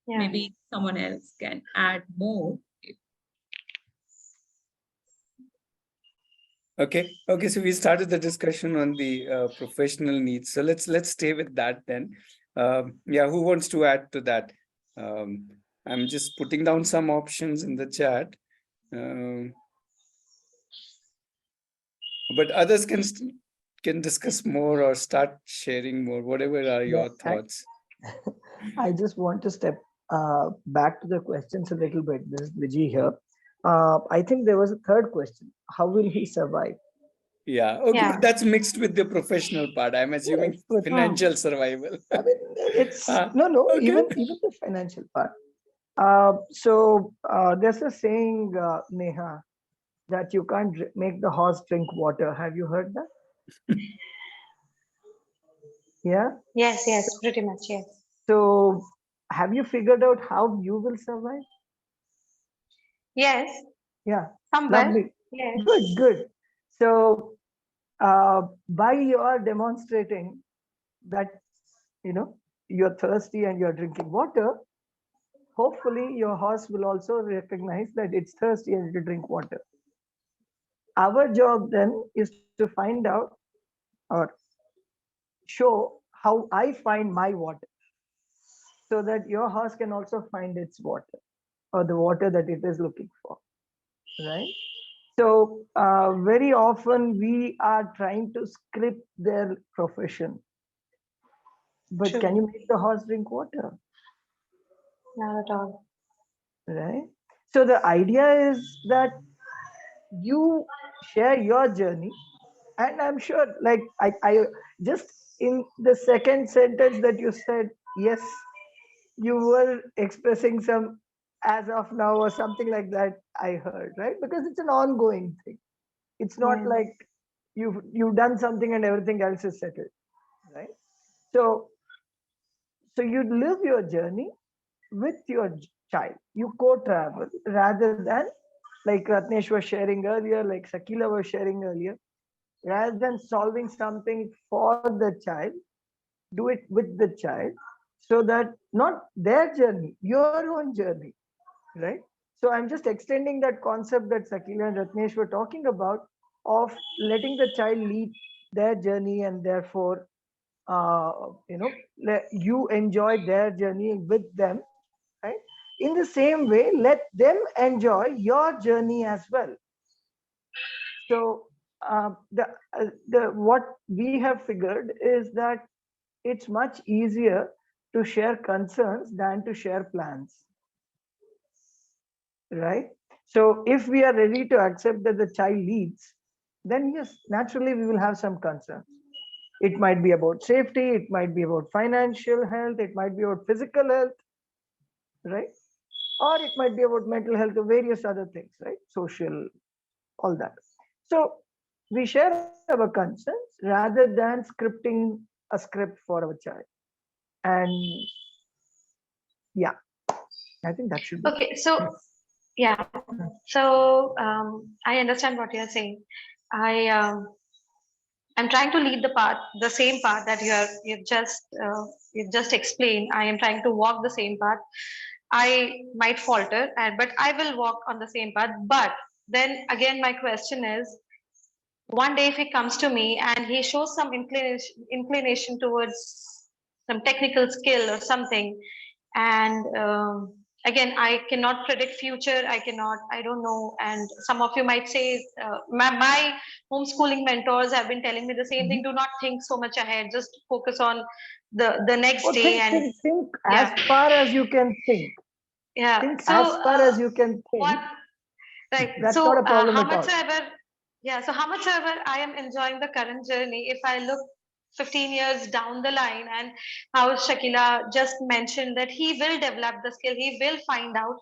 Speaker 8: Yeah.
Speaker 2: Maybe someone else can add more.
Speaker 1: Okay. So we started the discussion on the professional needs. So let's stay with that then. Yeah, who wants to add to that? I'm just putting down some options in the chat. But others can discuss more or start sharing more, whatever are your thoughts.
Speaker 6: I just want to step back to the questions a little bit. This is Vijay here. I think there was a third question. How will he survive?
Speaker 1: Yeah, okay,
Speaker 8: Yeah.
Speaker 1: but that's mixed with the professional part. I'm assuming
Speaker 6: Yes, but-
Speaker 1: financial survival.
Speaker 6: I mean, it's no,
Speaker 1: okay.
Speaker 6: even the financial part. There's a saying, Neha, that you can't make the horse drink water. Have you heard that? Yeah.
Speaker 8: Yes, pretty much, yes.
Speaker 6: So, have you figured out how you will survive?
Speaker 8: Yes,
Speaker 6: Yeah.
Speaker 8: somewhere.
Speaker 6: Lovely.
Speaker 8: Yes.
Speaker 6: Good. So, by your demonstrating that, you're thirsty and you're drinking water, hopefully your horse will also recognize that it's thirsty and to drink water. Our job then is to find out or show how I find my water so that your horse can also find its water or the water that it is looking for, right? So very often we are trying to script their profession. But
Speaker 8: True.
Speaker 6: can you make the horse drink water?
Speaker 8: Not at all.
Speaker 6: Right? So the idea is that you share your journey, and I'm sure, like I just in the second sentence that you said, yes, you were expressing some as of now or something like that. I heard, right? Because it's an ongoing thing. It's not
Speaker 8: Yeah.
Speaker 6: like you've done something and everything else is settled, right? So you live your journey with your child. You co-travel rather than, like Ratnesh was sharing earlier, like Sakila was sharing earlier, rather than solving something for the child, do it with the child, so that not their journey, your own journey, right? So I'm just extending that concept that Sakila and Ratnesh were talking about, of letting the child lead their journey, and therefore you enjoy their journey with them, right? In the same way, let them enjoy your journey as well. So the what we have figured is that it's much easier to share concerns than to share plans, right? So if we are ready to accept that the child leads, then yes, naturally we will have some concerns. It might be about safety, it might be about financial health, it might be about physical health, right? Or it might be about mental health or various other things, right? Social, all that. So we share our concerns rather than scripting a script for our child. And yeah, I think that should be.
Speaker 8: Okay, so yeah, so I understand what you're saying. I'm trying to lead the same path that you've just explained. I am trying to walk the same path. I might falter, but I will walk on the same path. But then again my question is, one day if he comes to me and he shows some inclination towards some technical skill or something, and again, I cannot predict future, I don't know, and some of you might say, my homeschooling mentors have been telling me the same thing, do not think so much ahead, just focus on the next
Speaker 6: Oh,
Speaker 8: day. And
Speaker 6: think
Speaker 8: yeah.
Speaker 6: as far as you can think.
Speaker 8: Yeah,
Speaker 6: Think
Speaker 8: so
Speaker 6: as far as you can
Speaker 8: what,
Speaker 6: think.
Speaker 8: right,
Speaker 6: That's
Speaker 8: so
Speaker 6: not a problem
Speaker 8: how
Speaker 6: at all.
Speaker 8: much ever, yeah, so how much ever I am enjoying the current journey, if I look 15 years down the line, and how Shakila just mentioned that he will develop the skill, he will find out.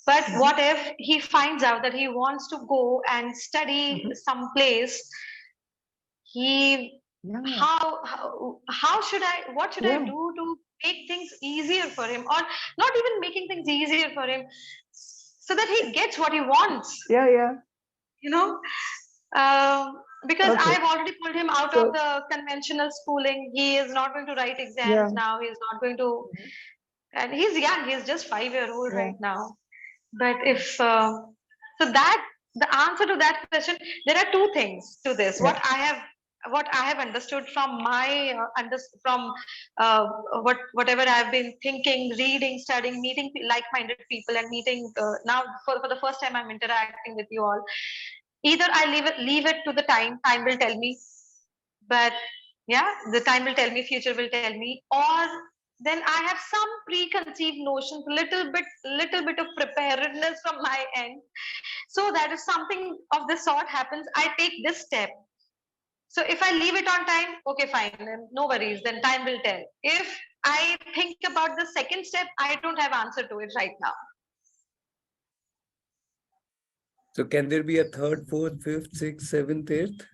Speaker 8: But what if he finds out that he wants to go and study someplace? He,
Speaker 6: Yeah.
Speaker 8: how should I, what should I do to make things easier for him, or not even making things easier for him, so that he gets what he wants?
Speaker 6: Yeah.
Speaker 8: You know, because
Speaker 6: Okay.
Speaker 8: I've already pulled him out of the conventional schooling. He is not going to write exams now. He's not going to, and he's young. He's just 5-year-old right now. But if so, that the answer to that question, there are two things to this. What I have understood from my whatever I've been thinking, reading, studying, meeting like-minded people, and meeting now for the first time I'm interacting with you all. Either I leave it to the time will tell me, but yeah, the time will tell me, future will tell me, or then I have some preconceived notions, little bit of preparedness from my end, so that if something of this sort happens, I take this step. So if I leave it on time, okay, fine, then no worries, then time will tell. If I think about the second step, I don't have answer to it right now.
Speaker 1: So can there be a third, fourth, fifth, sixth, seventh, eighth?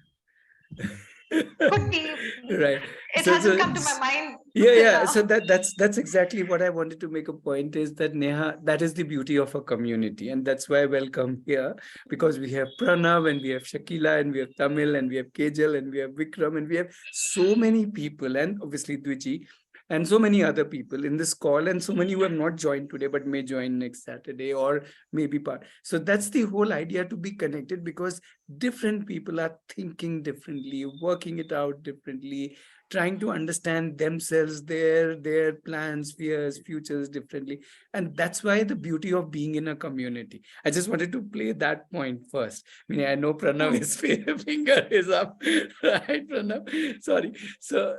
Speaker 8: Could be.
Speaker 1: Right.
Speaker 8: It hasn't come to my mind.
Speaker 1: Yeah.
Speaker 8: Now.
Speaker 1: So that's exactly what I wanted to make a point, is that Neha, that is the beauty of a community. And that's why I welcome here, because we have Pranav, and we have Shakila, and we have Tamil, and we have Kejal, and we have Vikram, and we have so many people, and obviously Dwiji, and so many other people in this call, and so many who have not joined today but may join next Saturday, or maybe part. So that's the whole idea, to be connected, because different people are thinking differently, working it out differently, trying to understand themselves, their plans, fears, futures differently. And that's why the beauty of being in a community. I just wanted to play that point first. I mean, I know Pranav is finger is up, right, Pranav? Sorry. So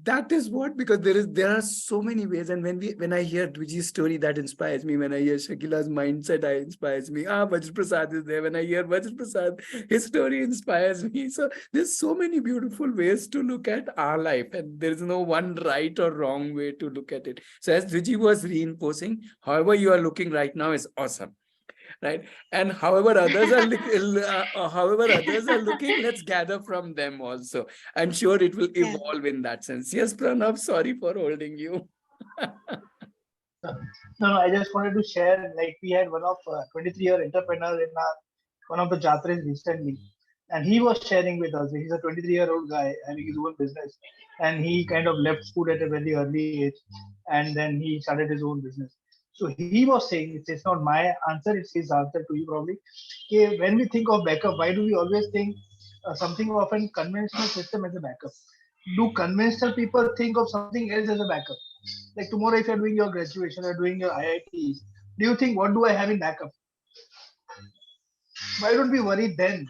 Speaker 1: that is what, because there are so many ways. And when I hear Dwiji's story, that inspires me. When I hear Shakila's mindset, that inspires me. Vajra Prasad is there. When I hear Vajra Prasad, his story inspires me. So there's so many beautiful ways to look at our life, and there is no one right or wrong way to look at it. So as Dwiji was reinforcing, however you are looking right now is awesome, right? And however others are looking, let's gather from them also. I'm sure it will evolve in that sense. Yes, Pranav, sorry for holding you.
Speaker 4: No, I just wanted to share, like, we had one of 23-year entrepreneur in one of the Jatras recently, and he was sharing with us. He's a 23-year-old guy having his own business, and he kind of left school at a very early age, and then he started his own business. So he was saying, it's not my answer, it's his answer to you probably. Okay, when we think of backup, why do we always think something of a conventional system as a backup? Do conventional people think of something else as a backup? Like tomorrow, if you're doing your graduation or doing your IITs, do you think, what do I have in backup? Why don't we worry then?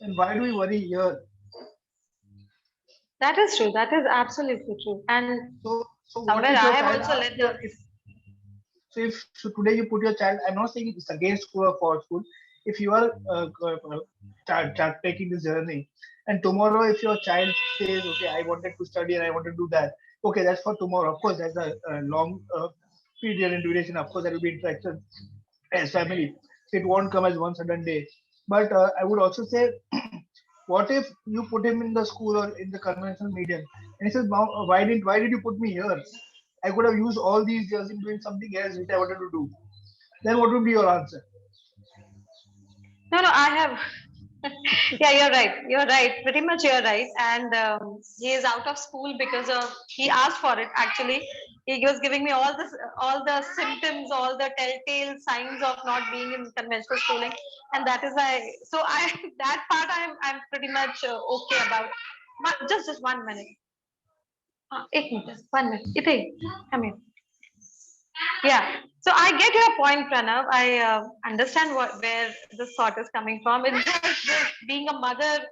Speaker 4: And why do we worry here?
Speaker 8: That is true. That is absolutely true. And
Speaker 4: so
Speaker 8: somewhere I have also led the.
Speaker 4: So today you put your child, I'm not saying it's against school or for school. If you are taking this journey, and tomorrow if your child says, okay, I wanted to study and I want to do that, okay, that's for tomorrow. Of course, that's a long period in duration. Of course, there will be interaction as family. It won't come as one sudden day. But I would also say, what if you put him in the school or in the conventional medium, and he says, Mom, why did you put me here? I could have used all these years in doing something else which I wanted to do. Then what would be your answer?
Speaker 8: No, I have. Yeah, you're right. You're right. Pretty much you're right. And he is out of school because of he asked for it actually. He was giving me all the symptoms, all the telltale signs of not being in conventional schooling, and that is why. So I that part I'm pretty much okay about. Just 1 minute. एक minute. 1 minute. Ite, come here. Yeah. So I get your point, Pranav. I understand where this thought is coming from. It's just this, being a mother,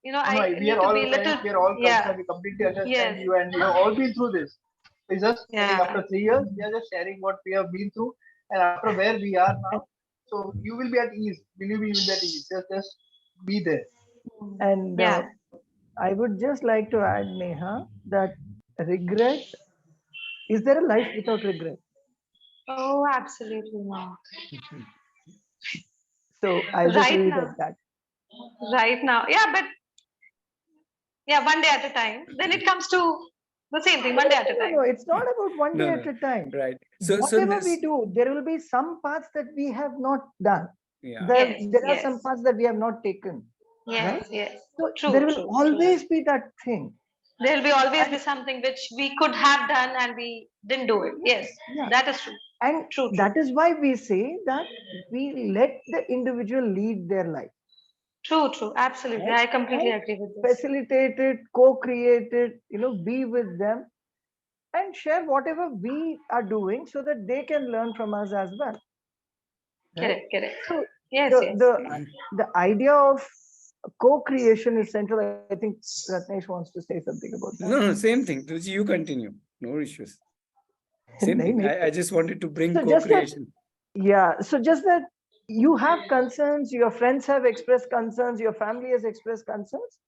Speaker 4: No,
Speaker 8: I
Speaker 4: we
Speaker 8: need
Speaker 4: are
Speaker 8: to
Speaker 4: all
Speaker 8: be
Speaker 4: friends,
Speaker 8: little,
Speaker 4: we are all
Speaker 8: yeah,
Speaker 4: concerned, we completely understand
Speaker 8: yes,
Speaker 4: you, and we have all been through this. It's just saying
Speaker 8: yeah,
Speaker 4: after 3 years, we are just sharing what we have been through and after where we are now. So you will be at ease. Believe me, you will be at ease. Just be there.
Speaker 6: And
Speaker 8: yeah.
Speaker 6: I would just like to add, Neha, that regret, is there a life without regret?
Speaker 8: Oh, absolutely not.
Speaker 6: So I'll just
Speaker 8: Right
Speaker 6: leave it
Speaker 8: now,
Speaker 6: at that.
Speaker 8: right now. Yeah, but yeah, one day at a time. Then it comes to the same thing, one day at a
Speaker 6: No,
Speaker 8: time.
Speaker 6: it's not about one
Speaker 1: No,
Speaker 6: day
Speaker 1: no,
Speaker 6: at a time.
Speaker 1: right. So
Speaker 6: Whatever we
Speaker 1: this,
Speaker 6: do, there will be some paths that we have not done.
Speaker 1: yeah.
Speaker 6: There are
Speaker 8: Yes,
Speaker 6: some paths that we have not taken, right?
Speaker 8: yes, yes.
Speaker 6: So there
Speaker 8: True,
Speaker 6: will
Speaker 8: true, true.
Speaker 6: always be that thing.
Speaker 8: There will be always
Speaker 6: And
Speaker 8: be something which we could have done and we didn't do it. Yes,
Speaker 6: yeah,
Speaker 8: that is true.
Speaker 6: and
Speaker 8: True, true.
Speaker 6: that is why we say that we let the individual lead their life,
Speaker 8: True, true. Absolutely.
Speaker 6: right?
Speaker 8: I completely
Speaker 6: And
Speaker 8: agree with this.
Speaker 6: facilitate it, co-create it, be with them and share whatever we are doing so that they can learn from us as well, right?
Speaker 8: Correct, correct.
Speaker 6: So
Speaker 8: Yes, yes.
Speaker 6: the idea of co-creation is central. I think Ratnesh wants to say something about that.
Speaker 1: No, same thing. Ruchi, you continue. No issues. Same
Speaker 6: Nahin,
Speaker 1: thing.
Speaker 6: nahin.
Speaker 1: I just wanted to bring
Speaker 6: So just that,
Speaker 1: co-creation.
Speaker 6: yeah. So just that you have concerns, your friends have expressed concerns, your family has expressed concerns.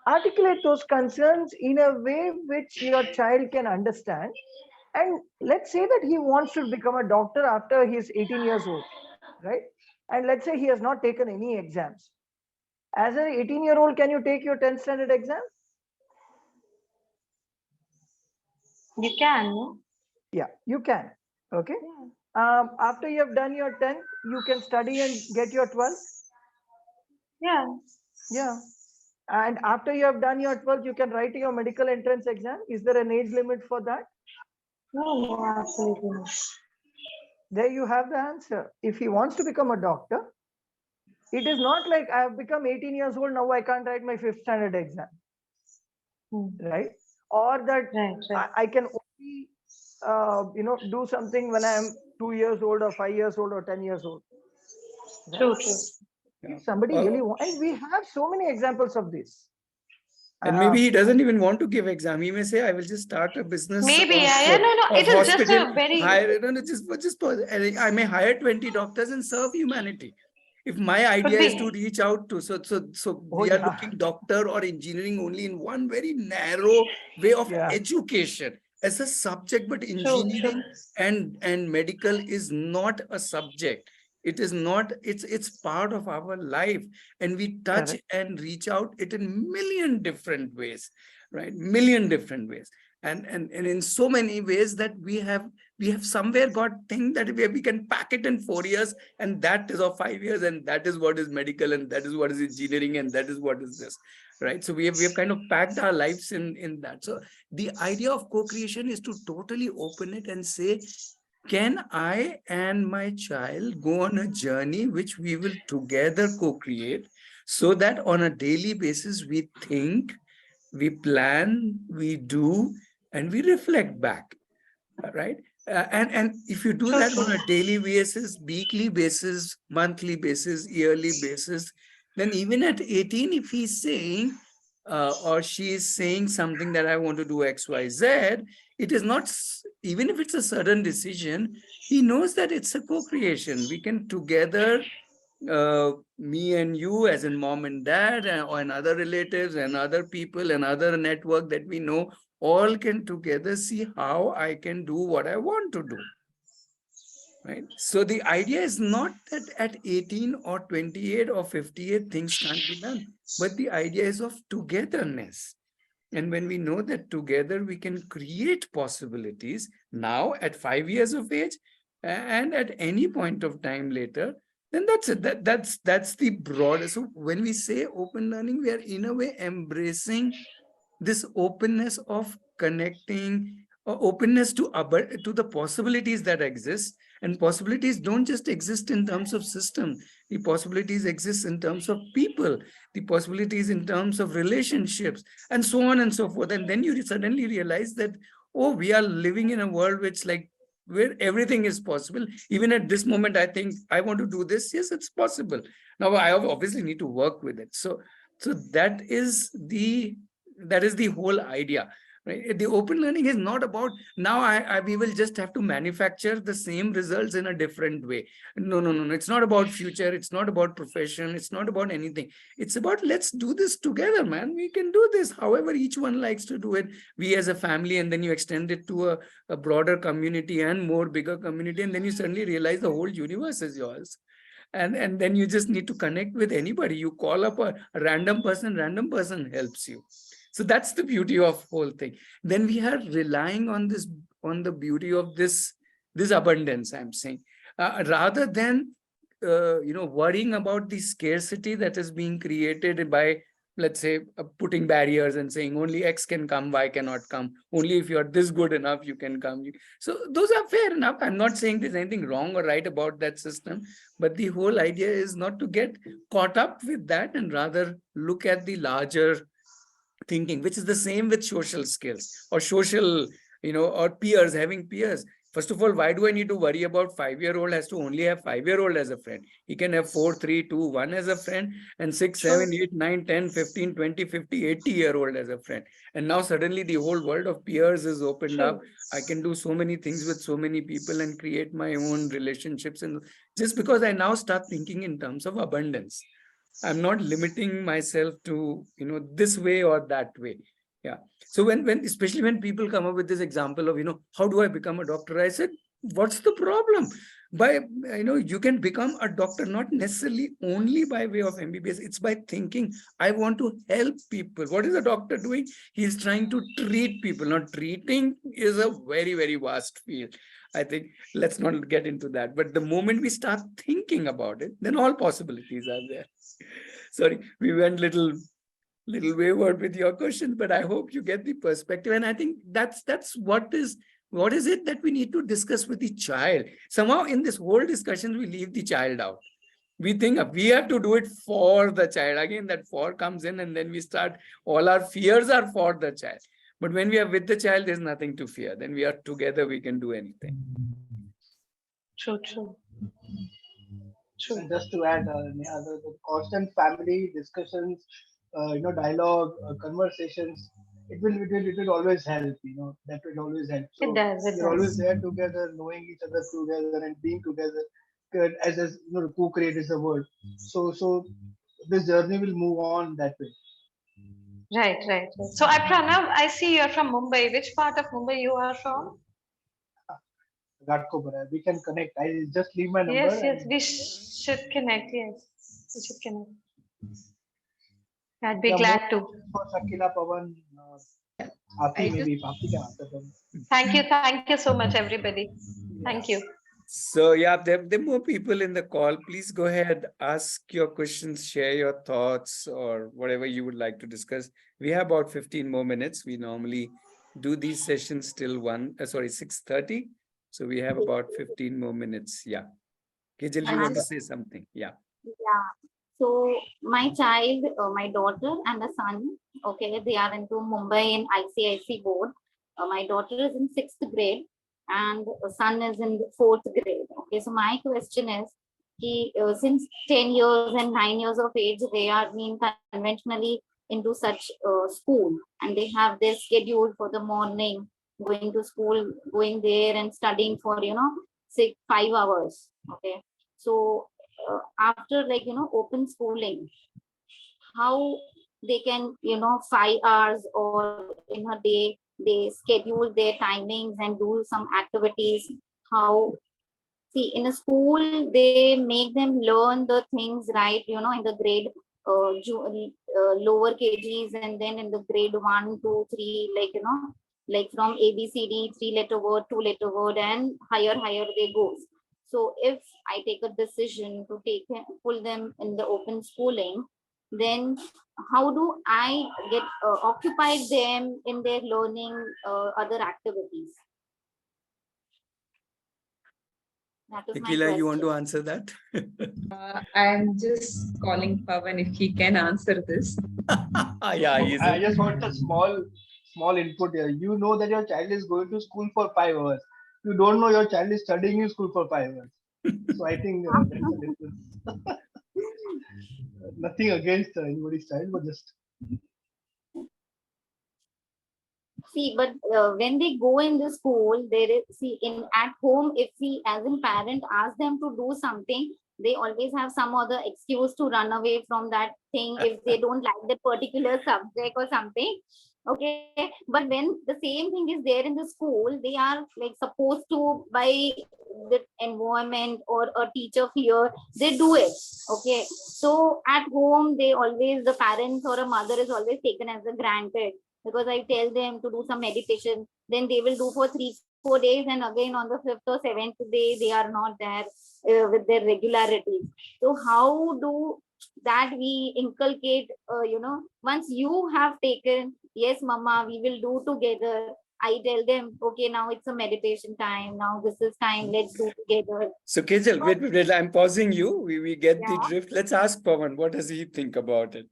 Speaker 6: Articulate those concerns in a way which your child can understand. And let's say that he wants to become a doctor after he's 18 years old, right? And let's say he has not taken any exams. As an 18-year-old, can you take your 10th standard exam?
Speaker 8: You can, no?
Speaker 6: Yeah, you can. Okay. After you have done your 10th, you can study and get your 12th.
Speaker 8: Yeah.
Speaker 6: Yeah. And after you have done your 12th, you can write your medical entrance exam. Is there an age limit for that?
Speaker 8: No, no, absolutely not.
Speaker 6: There you have the answer. If he wants to become a doctor, it is not like I have become 18 years old, now I can't write my 5th standard exam, right? Or that
Speaker 8: Right, right.
Speaker 6: I can only, do something when I am 2 years old or 5 years old or 10 years old. Right?
Speaker 8: True, true.
Speaker 6: If somebody really wants, and we have so many examples of this.
Speaker 1: And maybe he doesn't even want to give exam. He may say, I will just start a business
Speaker 8: Maybe,
Speaker 1: of,
Speaker 8: yeah, no. It
Speaker 1: of
Speaker 8: is just
Speaker 1: hospital.
Speaker 8: a very,
Speaker 1: Hire, no, just and I may hire 20 doctors and serve humanity. If my
Speaker 8: could
Speaker 1: idea is to
Speaker 8: be.
Speaker 1: reach out to, so
Speaker 6: Oh,
Speaker 1: we are
Speaker 6: yeah.
Speaker 1: looking doctor or engineering only in one very narrow way of
Speaker 6: Yeah.
Speaker 1: education as a subject, but
Speaker 8: True,
Speaker 1: engineering
Speaker 8: true.
Speaker 1: and medical is not a subject. It is not, it's part of our life, and we touch
Speaker 6: Correct.
Speaker 1: and reach out it in million different ways, right? Million different ways. And in so many ways that we have somewhere got thing that we can pack it in 4 years, and that is of 5 years, and that is what is medical, and that is what is engineering, and that is what is this, right? So we have kind of packed our lives in that. So the idea of co-creation is to totally open it and say, can I and my child go on a journey which we will together co-create, so that on a daily basis we think, we plan, we do, and we reflect back, right? And if you do
Speaker 8: True,
Speaker 1: that on
Speaker 8: true.
Speaker 1: a daily basis, weekly basis, monthly basis, yearly basis, then even at 18, if he's saying or she is saying something that I want to do X, Y, Z, it is not, even if it's a sudden decision, he knows that it's a co-creation. We can together, me and you as in mom and dad and other relatives and other people and other network that we know, all can together see how I can do what I want to do. Right. So the idea is not that at 18 or 28 or 58 things can't be done, but the idea is of togetherness. And when we know that together we can create possibilities now at 5 years of age and at any point of time later, then that's it. That's the broader. So when we say open learning, we are in a way embracing this openness of connecting, or openness to the possibilities that exist. And possibilities don't just exist in terms of system. The possibilities exist in terms of people, the possibilities in terms of relationships, and so on and so forth. And then you suddenly realize that, oh, we are living in a world which, like, where everything is possible. Even at this moment, I think I want to do this. Yes, it's possible. Now I obviously need to work with it. So that is the whole idea, right? The open learning is not about now we will just have to manufacture the same results in a different way. No. It's not about future. It's not about profession. It's not about anything. It's about, let's do this together, man. We can do this however each one likes to do it. We as a family, and then you extend it to a broader community and more bigger community, and then you suddenly realize the whole universe is yours. And then you just need to connect with anybody. You call up a random person helps you. So that's the beauty of whole thing. Then we are relying on the beauty of this abundance, I'm saying, rather than worrying about the scarcity that is being created by, let's say, putting barriers and saying only X can come, Y cannot come. Only if you're this good enough, you can come. So those are fair enough. I'm not saying there's anything wrong or right about that system, but the whole idea is not to get caught up with that, and rather look at the larger thinking, which is the same with social skills or social, or peers, having peers. First of all, why do I need to worry about 5-year-old has to only have 5-year-old as a friend? He can have 4, 3, 2, 1 as a friend, and 6, 7, 8, 9, 10, 15, 20, 50, 80-year-old as a friend. And now suddenly the whole world of peers is opened up. I can do so many things with so many people and create my own relationships. And just because I now start thinking in terms of abundance, I'm not limiting myself to, this way or that way. Yeah. So when especially when people come up with this example of, how do I become a doctor? I said, what's the problem? You can become a doctor not necessarily only by way of MBBS. It's by thinking, I want to help people. What is a doctor doing? He's trying to treat people. Now, treating is a very, very vast field. I think let's not get into that. But the moment we start thinking about it, then all possibilities are there. Sorry, we went little wayward with your question, but I hope you get the perspective. And I think that's what is it that we need to discuss with the child. Somehow in this whole discussion, we leave the child out. We think we have to do it for the child. Again, that for comes in, and then we start, all our fears are for the child. But when we are with the child, there's nothing to fear. Then we are together, we can do anything.
Speaker 8: True.
Speaker 4: And just to add, the constant family discussions, dialogue, conversations, it will always help. That will always help. So
Speaker 8: It does.
Speaker 4: you're always there together, knowing each other together, and being together. As co-create is the word. So this journey will move on that way.
Speaker 8: Right. So, Pranav, I see you're from Mumbai. Which part of Mumbai you are from?
Speaker 4: Ghatkopar, we can connect. I'll just leave my number.
Speaker 8: Yes, we should connect. Yes, we should connect. I'd be glad to.
Speaker 4: For Shakila, Pavan, Aarti, maybe Aarti can answer them.
Speaker 8: Thank you so much, everybody. Thank you.
Speaker 1: So yeah, there are more people in the call. Please go ahead, ask your questions, share your thoughts, or whatever you would like to discuss. We have about 15 more minutes. We normally do these sessions till 6:30. So we have about 15 more minutes. Yeah. Kejal, you want to say something? Yeah.
Speaker 9: Yeah. So my child, my daughter and a son, okay, they are into Mumbai in ICIC board. My daughter is in 6th grade and son is in 4th grade. Okay, so my question is, since 10 years and 9 years of age, they are being conventionally into such school, and they have their schedule for the morning, going to school, going there and studying for 5 hours. Okay, so after open schooling, how they can 5 hours or in a day they schedule their timings and do some activities. How, see, in a school they make them learn the things, right, in the grade lower KGs, and then in the grade 1, 2, 3, like from ABCD, 3-letter word, 2-letter word, and higher they go. So if I take a decision to pull them in the open schooling, then how do I get occupied them in their learning other activities? That is my
Speaker 1: Shakila, you want to
Speaker 9: question.
Speaker 1: answer that?
Speaker 2: I'm just calling Pavan if he can answer this.
Speaker 1: Yeah, he's
Speaker 4: I just want a small input here. You know that your child is going to school for 5 hours. You don't know your child is studying in school for 5 hours. So I think that's the difference. Nothing against anybody's child, but just
Speaker 9: See, but when they go in the school, there is, see, in at home, if we as a parent ask them to do something, they always have some other excuse to run away from that thing if they don't like that particular subject or something. Okay, but when the same thing is there in the school, they are like supposed to, by the environment or a teacher here, they do it. Okay, so at home, they always, the parents or a mother is always taken as a granted, because I tell them to do some meditation, then they will do for 3-4 days, and again on the 5th or 7th day they are not there with their regularity. So how do that we inculcate, once you have taken, yes mama, we will do together, I tell them, okay, now it's a meditation time, now this is time, let's do together.
Speaker 1: So Kejal, wait, I'm pausing you. We get the
Speaker 9: Yeah.
Speaker 1: drift. Let's ask Pavan, what does he think about it?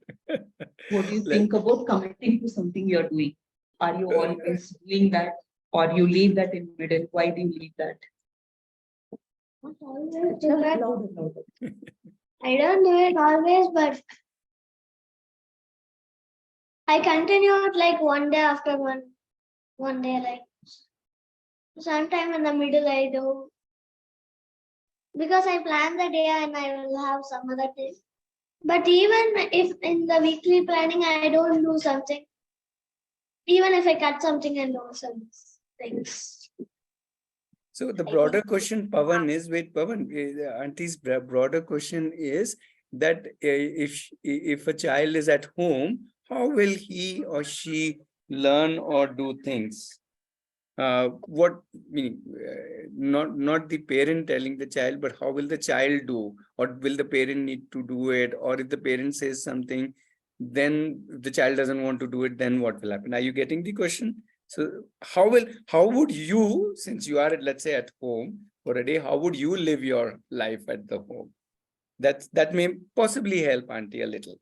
Speaker 2: What do you
Speaker 1: Let-
Speaker 2: think about committing to something you're doing? Are you always doing that, or you leave that in middle? Why do you leave that?
Speaker 3: Not always do that.
Speaker 2: Louder, louder.
Speaker 3: I don't do it always, but I continue it like one day after one day, like sometime in the middle I do, because I plan the day and I will have some other day. But even if in the weekly planning I don't do something, even if I cut something and do some things.
Speaker 1: So the
Speaker 9: I
Speaker 1: broader
Speaker 9: think-
Speaker 1: question, Pavan, is, wait, Pavan, auntie's broader question is that if a child is at home, how will he or she learn or do things? What meaning? Not the parent telling the child, but how will the child do? Or will the parent need to do it? Or if the parent says something, then if the child doesn't want to do it, then what will happen? Are you getting the question? So how would you, since you are, let's say, at home for a day, how would you live your life at the home? That may possibly help auntie a little.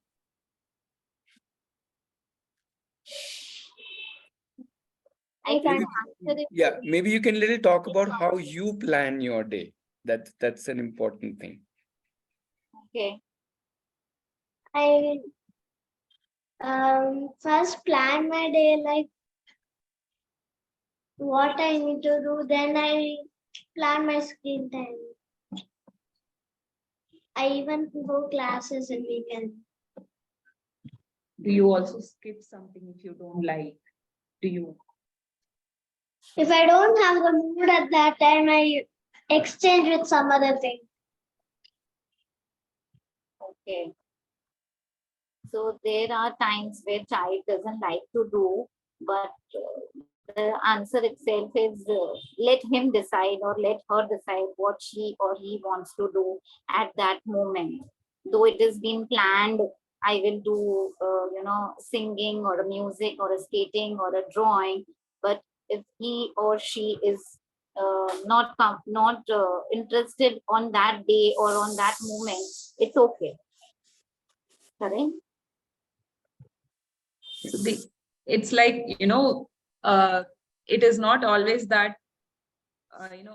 Speaker 9: I can
Speaker 1: Maybe-
Speaker 9: answer it.
Speaker 1: Yeah, maybe you can little talk about how you plan your day. That's an important thing.
Speaker 9: Okay.
Speaker 3: I first plan my day, like what I need to do, then I plan my screen time. I even go classes in weekend.
Speaker 2: Do you also skip something if you don't like? Do you?
Speaker 3: If I don't have the mood at that time, I exchange with some other thing.
Speaker 9: Okay. So there are times where child doesn't like to do, but the answer itself is let him decide or let her decide what she or he wants to do at that moment. Though it has been planned, I will do, singing or a music or a skating or a drawing. But if he or she is not interested on that day or on that moment, it's okay. Correct?
Speaker 2: So it's like, it is not always that, an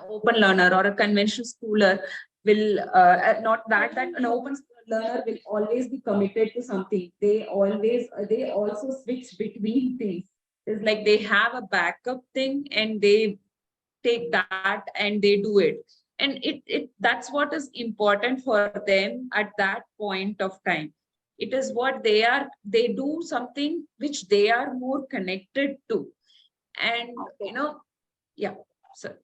Speaker 2: open learner or a conventional schooler will, not that an open learner will always be committed to something. They also switch between things. It's like they have a backup thing and they take that and they do it. And that's what is important for them at that point of time. It is what they do something which they are more connected to. And,
Speaker 9: Okay.
Speaker 2: yeah, so,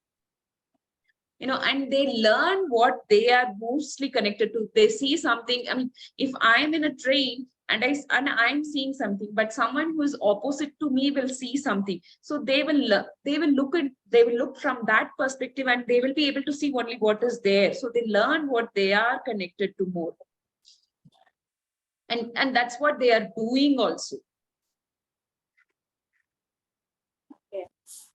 Speaker 2: and they learn what they are mostly connected to. They see something. I mean, if I'm in a train and I'm seeing something, but someone who is opposite to me will see something. So they will look from that perspective, and they will be able to see only what is there. So they learn what they are connected to more. And that's what they are doing also.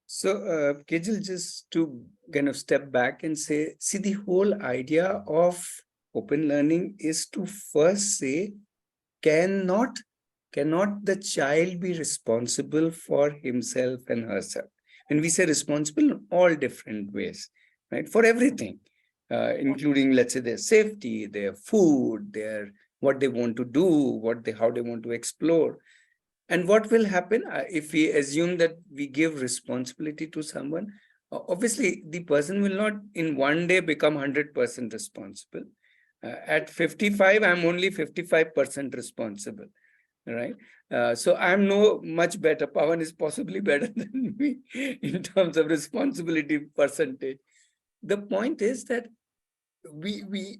Speaker 1: So, Kejal, just to kind of step back and say, see, the whole idea of open learning is to first say, cannot the child be responsible for himself and herself? And we say responsible in all different ways, right? For everything, including, let's say, their safety, their food, their what they want to do, how they want to explore. And what will happen if we assume that we give responsibility to someone? Obviously, the person will not in one day become 100% responsible. At 55, I'm only 55% responsible, right? So I'm no much better. Pavan is possibly better than me in terms of responsibility percentage. The point is that we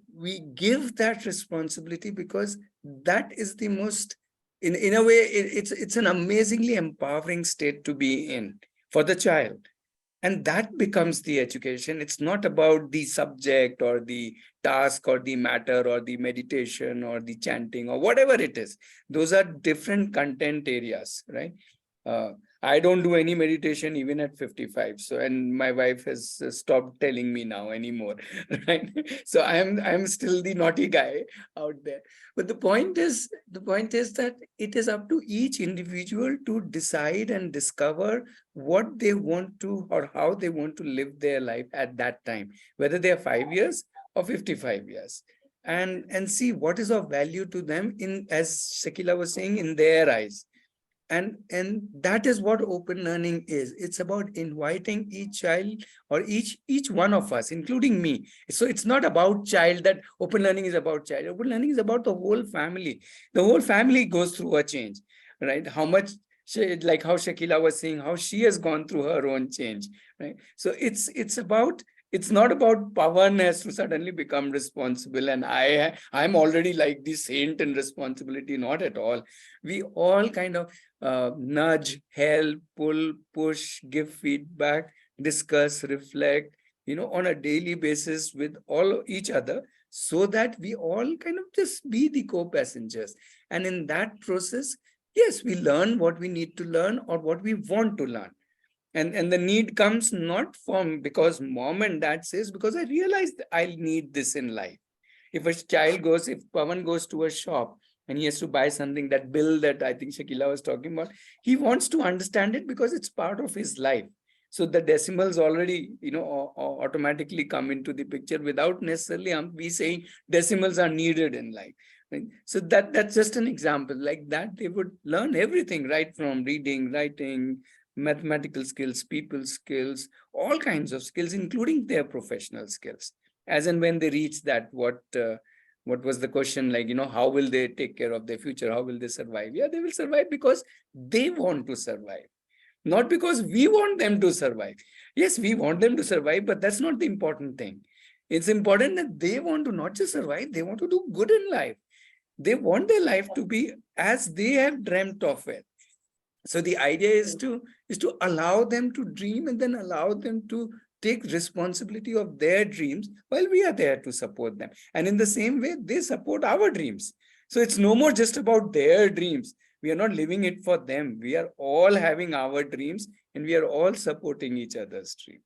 Speaker 1: give that responsibility because that is the most, in a way, it's an amazingly empowering state to be in for the child. And that becomes the education. It's not about the subject or the task or the matter or the meditation or the chanting or whatever it is. Those are different content areas, right? I don't do any meditation even at 55. So, and my wife has stopped telling me now anymore, right? So I'm still the naughty guy out there. But the point is that it is up to each individual to decide and discover what they want to or how they want to live their life at that time, whether they are 5 years or 55 years, and see what is of value to them in, as Shakila was saying, in their eyes. And that is what open learning is. It's about inviting each child or each one of us, including me. So it's not about child, that open learning is about child. Open learning is about the whole family. The whole family goes through a change, right? How much, like how Shakila was saying, how she has gone through her own change, right? So it's not about Pavan has to suddenly become responsible and I'm already like the saint in responsibility. Not at all. We all kind of nudge, help, pull, push, give feedback, discuss, reflect, on a daily basis with each other, so that we all kind of just be the co-passengers. And in that process, yes, we learn what we need to learn or what we want to learn. And the need comes not from because mom and dad says, because I realized I need this in life. If Pavan goes to a shop and he has to buy something, that bill that I think Shakila was talking about, he wants to understand it because it's part of his life. So the decimals already, automatically come into the picture without necessarily we saying decimals are needed in life. Right? So that's just an example. Like that, they would learn everything, right from reading, writing, mathematical skills, people skills, all kinds of skills, including their professional skills. As and when they reach that, what was the question, like, how will they take care of their future? How will they survive? Yeah, they will survive because they want to survive, not because we want them to survive. Yes, we want them to survive, but that's not the important thing. It's important that they want to not just survive, they want to do good in life. They want their life to be as they have dreamt of it. So the idea is to allow them to dream and then allow them to take responsibility of their dreams while we are there to support them. And in the same way, they support our dreams. So it's no more just about their dreams. We are not living it for them. We are all having our dreams and we are all supporting each other's dream.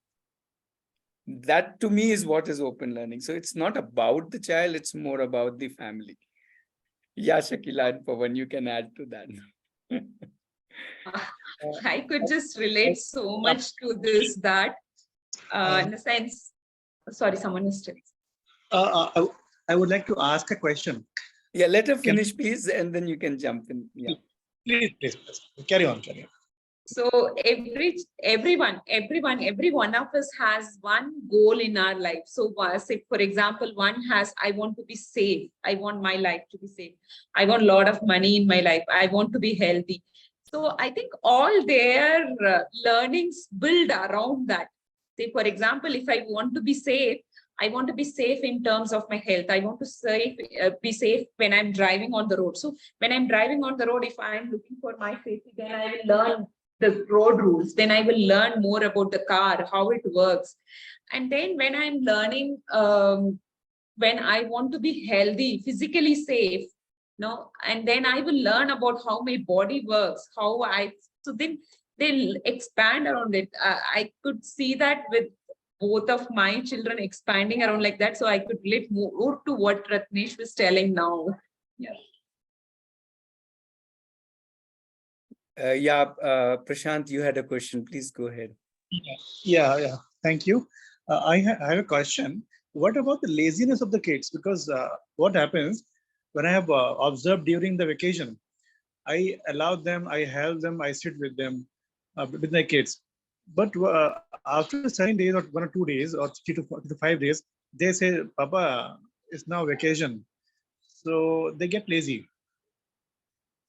Speaker 1: That to me is what is open learning. So it's not about the child, it's more about the family. Yeah, Shakila and Pavan, you can add to that.
Speaker 2: I could just relate so much to this that in the sense, sorry, someone is still.
Speaker 10: I would like to ask a question.
Speaker 1: Yeah, let her finish, please, and then you can jump in. Yeah.
Speaker 10: Please. Carry on.
Speaker 2: So every one of us has one goal in our life. So say, for example, one has, I want to be safe. I want my life to be safe. I want a lot of money in my life. I want to be healthy. So I think all their learnings build around that. Say, for example, if I want to be safe, I want to be safe in terms of my health. I want to be safe when I'm driving on the road. So when I'm driving on the road, if I'm looking for my safety, then I will learn the road rules. Then I will learn more about the car, how it works. And then when I'm learning, when I want to be healthy, physically safe, no, and then I will learn about how my body works, so then they'll expand around it. I could see that with both of my children expanding around like that. So I could relate more to what Ratnesh was telling now. Yeah.
Speaker 1: Prashant, you had a question. Please go ahead.
Speaker 10: Yeah. Thank you. I have a question. What about the laziness of the kids? Because what happens when I have observed during the vacation, I allow them, I help them, I sit with them, with my kids. But after 7 days or 1 or 2 days or 3 to 5 days, they say, Papa, it's now vacation. So they get lazy.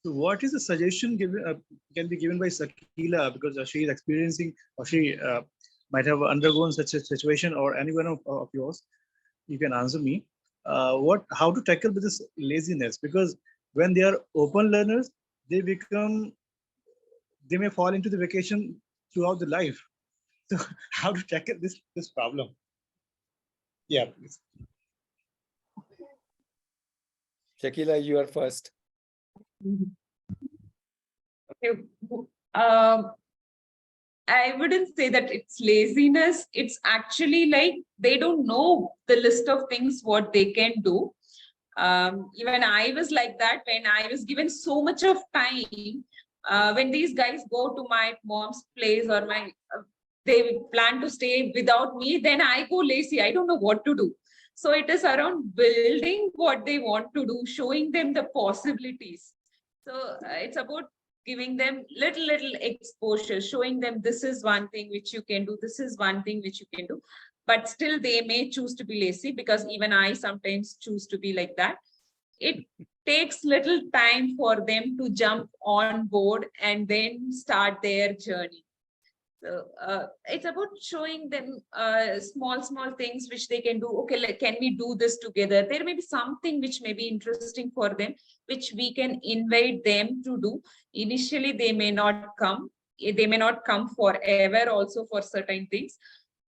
Speaker 10: So what is the suggestion given can be given by Sakila, because she is experiencing, or she might have undergone such a situation, or anyone of yours, you can answer me. How to tackle with this laziness? Because when they are open learners, they may fall into the vacation throughout the life. So how to tackle this problem? Yeah, please.
Speaker 1: Shakila, you are first.
Speaker 2: Okay. I wouldn't say that it's laziness. It's actually like they don't know the list of things what they can do. Even I was like that when I was given so much of time. When these guys go to my mom's place or they plan to stay without me, then I go lazy. I don't know what to do. So it is around building what they want to do, showing them the possibilities. So it's about giving them little exposure, showing them this is one thing which you can do, this is one thing which you can do. But still they may choose to be lazy, because even I sometimes choose to be like that. It takes little time for them to jump on board and then start their journey. So it's about showing them small things which they can do. Okay, like, can we do this together? There may be something which may be interesting for them, which we can invite them to do. Initially, they may not come. They may not come forever also for certain things.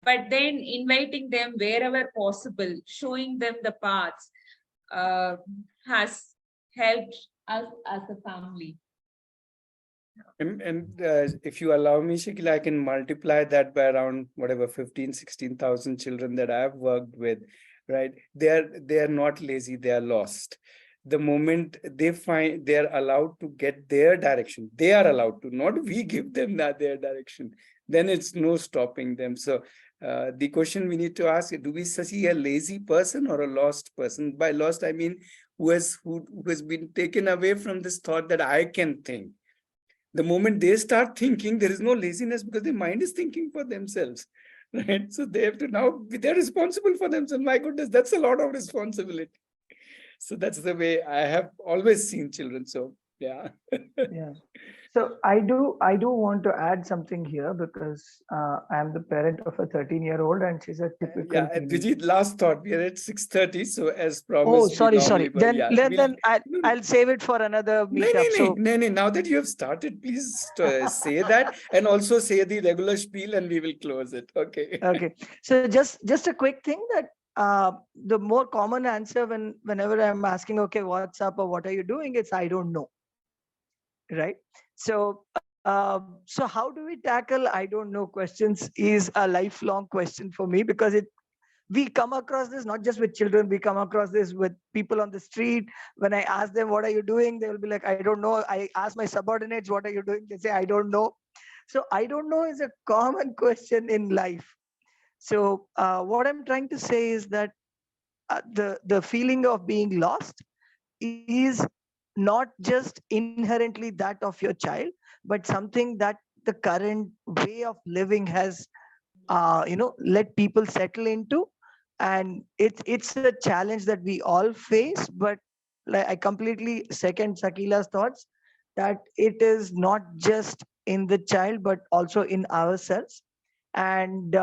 Speaker 2: But then inviting them wherever possible, showing them the paths has helped us as a family.
Speaker 1: And if you allow me, Shakila, I can multiply that by around whatever 15,000-16,000 children that I've worked with, right? They are not lazy, they are lost. The moment they find they are allowed to get their direction, they are allowed to, not we give them their direction, then it's no stopping them. So the question we need to ask is, do we see a lazy person or a lost person? By lost, I mean who has been taken away from this thought that I can think. The moment they start thinking, there is no laziness, because their mind is thinking for themselves, right? So they have to now they're responsible for themselves. My goodness, that's a lot of responsibility. So that's the way I have always seen children. So yeah.
Speaker 6: Yeah. So I do want to add something here, because I am the parent of a 13-year-old and she's a typical
Speaker 1: Yeah,
Speaker 6: teenager.
Speaker 1: Vijit, last thought. We are at 6:30. So as
Speaker 6: Oh,
Speaker 1: promised, we
Speaker 6: sorry.
Speaker 1: normally
Speaker 6: Then I'll save it for another meetup. So
Speaker 1: no. Now that you have started, please say that, and also say the regular spiel, and we will close it. Okay.
Speaker 6: Okay. So just a quick thing, that the more common answer whenever I'm asking, okay, what's up or what are you doing, it's I don't know. Right. So so how do we tackle I don't know questions is a lifelong question for me, because we come across this not just with children, we come across this with people on the street. When I ask them, what are you doing, they will be like, I don't know. I ask my subordinates, what are you doing, they say, I don't know. So I don't know is a common question in life. So what I'm trying to say is that the feeling of being lost is not just inherently that of your child, but something that the current way of living has let people settle into. And it's a challenge that we all face. But like, I completely second Sakila's thoughts, that it is not just in the child but also in ourselves. And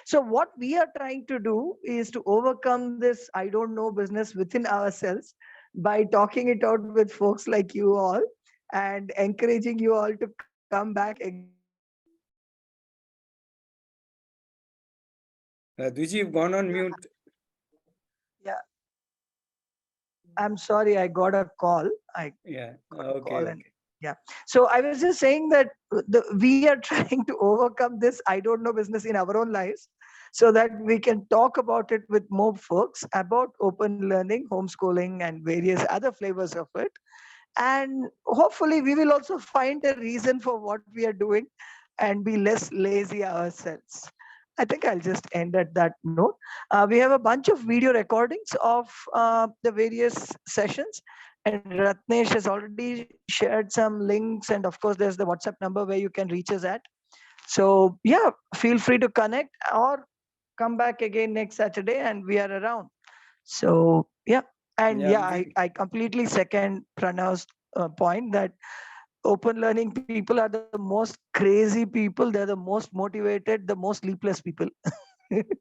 Speaker 6: so what we are trying to do is to overcome this I don't know business within ourselves by talking it out with folks like you all and encouraging you all to come back again next Saturday.
Speaker 1: Duji, you've gone on mute.
Speaker 6: Yeah, I'm sorry, I got a call. I
Speaker 1: Yeah.
Speaker 6: got a
Speaker 1: Okay.
Speaker 6: call and
Speaker 1: Okay.
Speaker 6: yeah. So I was just saying that we are trying to overcome this I don't know business in our own lives so that we can talk about it with more folks about open learning, homeschooling, and various other flavors of it. And hopefully we will also find a reason for what we are doing and be less lazy ourselves. I think I'll just end at that note. We have a bunch of video recordings of the various sessions, and Ratnesh has already shared some links, and of course there's the WhatsApp number where you can reach us at. So yeah, feel free to connect or come back again next Saturday and we are around. So yeah, and
Speaker 1: Yeah.
Speaker 6: yeah, I completely second Pranav's point that open learning people are the most crazy people. They're the most motivated, the most sleepless people.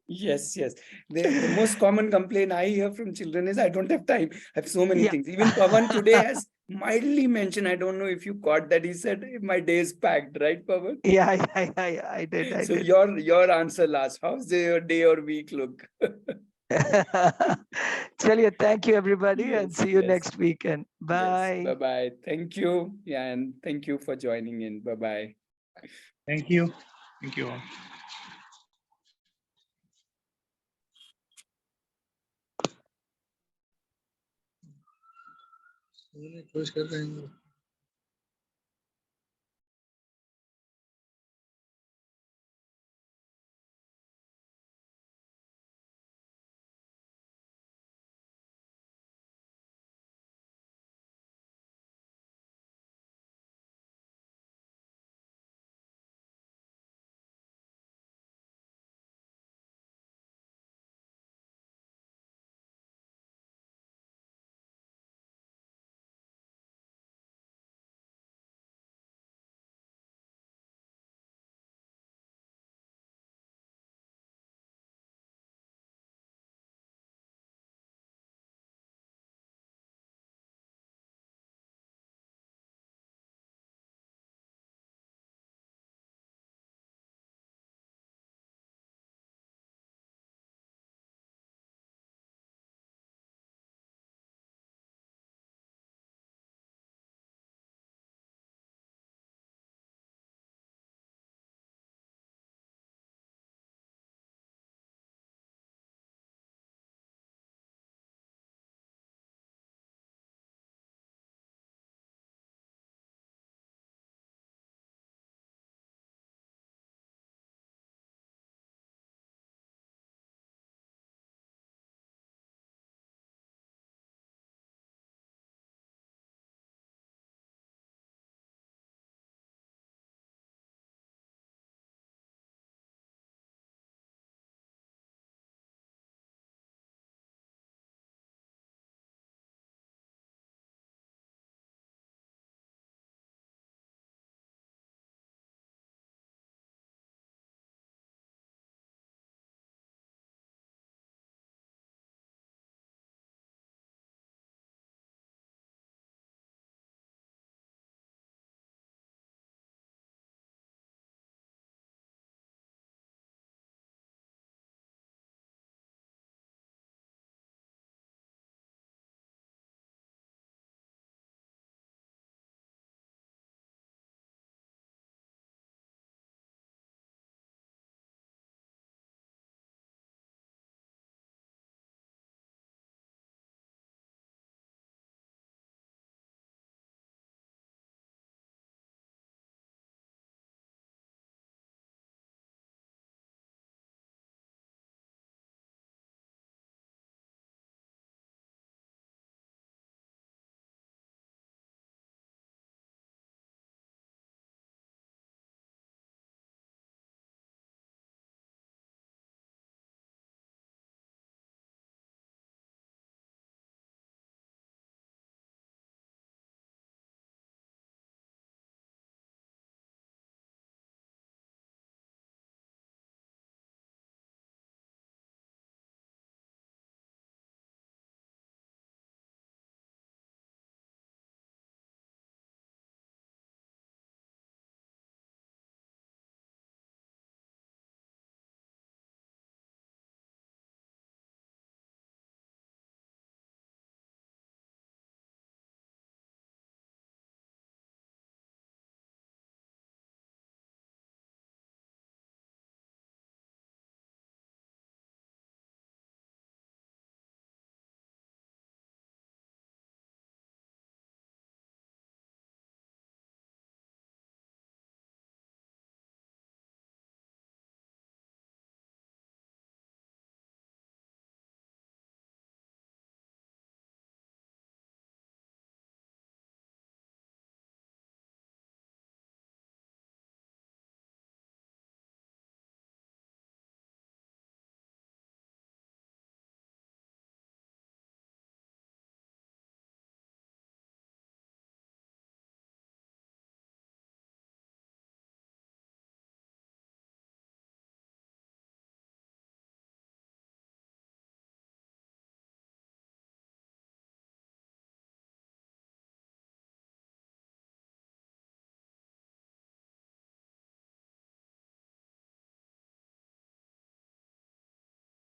Speaker 1: Yes, yes. The most common complaint I hear from children is I don't have time. I have so many
Speaker 6: Yeah.
Speaker 1: things. Even Pavan today has mildly mentioned, I don't know if you caught that. He said my day is packed, right, Pavan?
Speaker 6: Yeah, I did. I
Speaker 1: So
Speaker 6: did.
Speaker 1: your answer last. How's your day or week look?
Speaker 6: Chaliye, thank you, everybody, and
Speaker 1: Yes,
Speaker 6: see you
Speaker 1: yes,
Speaker 6: next weekend.
Speaker 1: yes.
Speaker 6: Bye.
Speaker 1: Bye-bye. Thank you. Yeah, and thank you for joining in. Bye-bye.
Speaker 10: Thank you. Thank you all. choice कर रहे हैं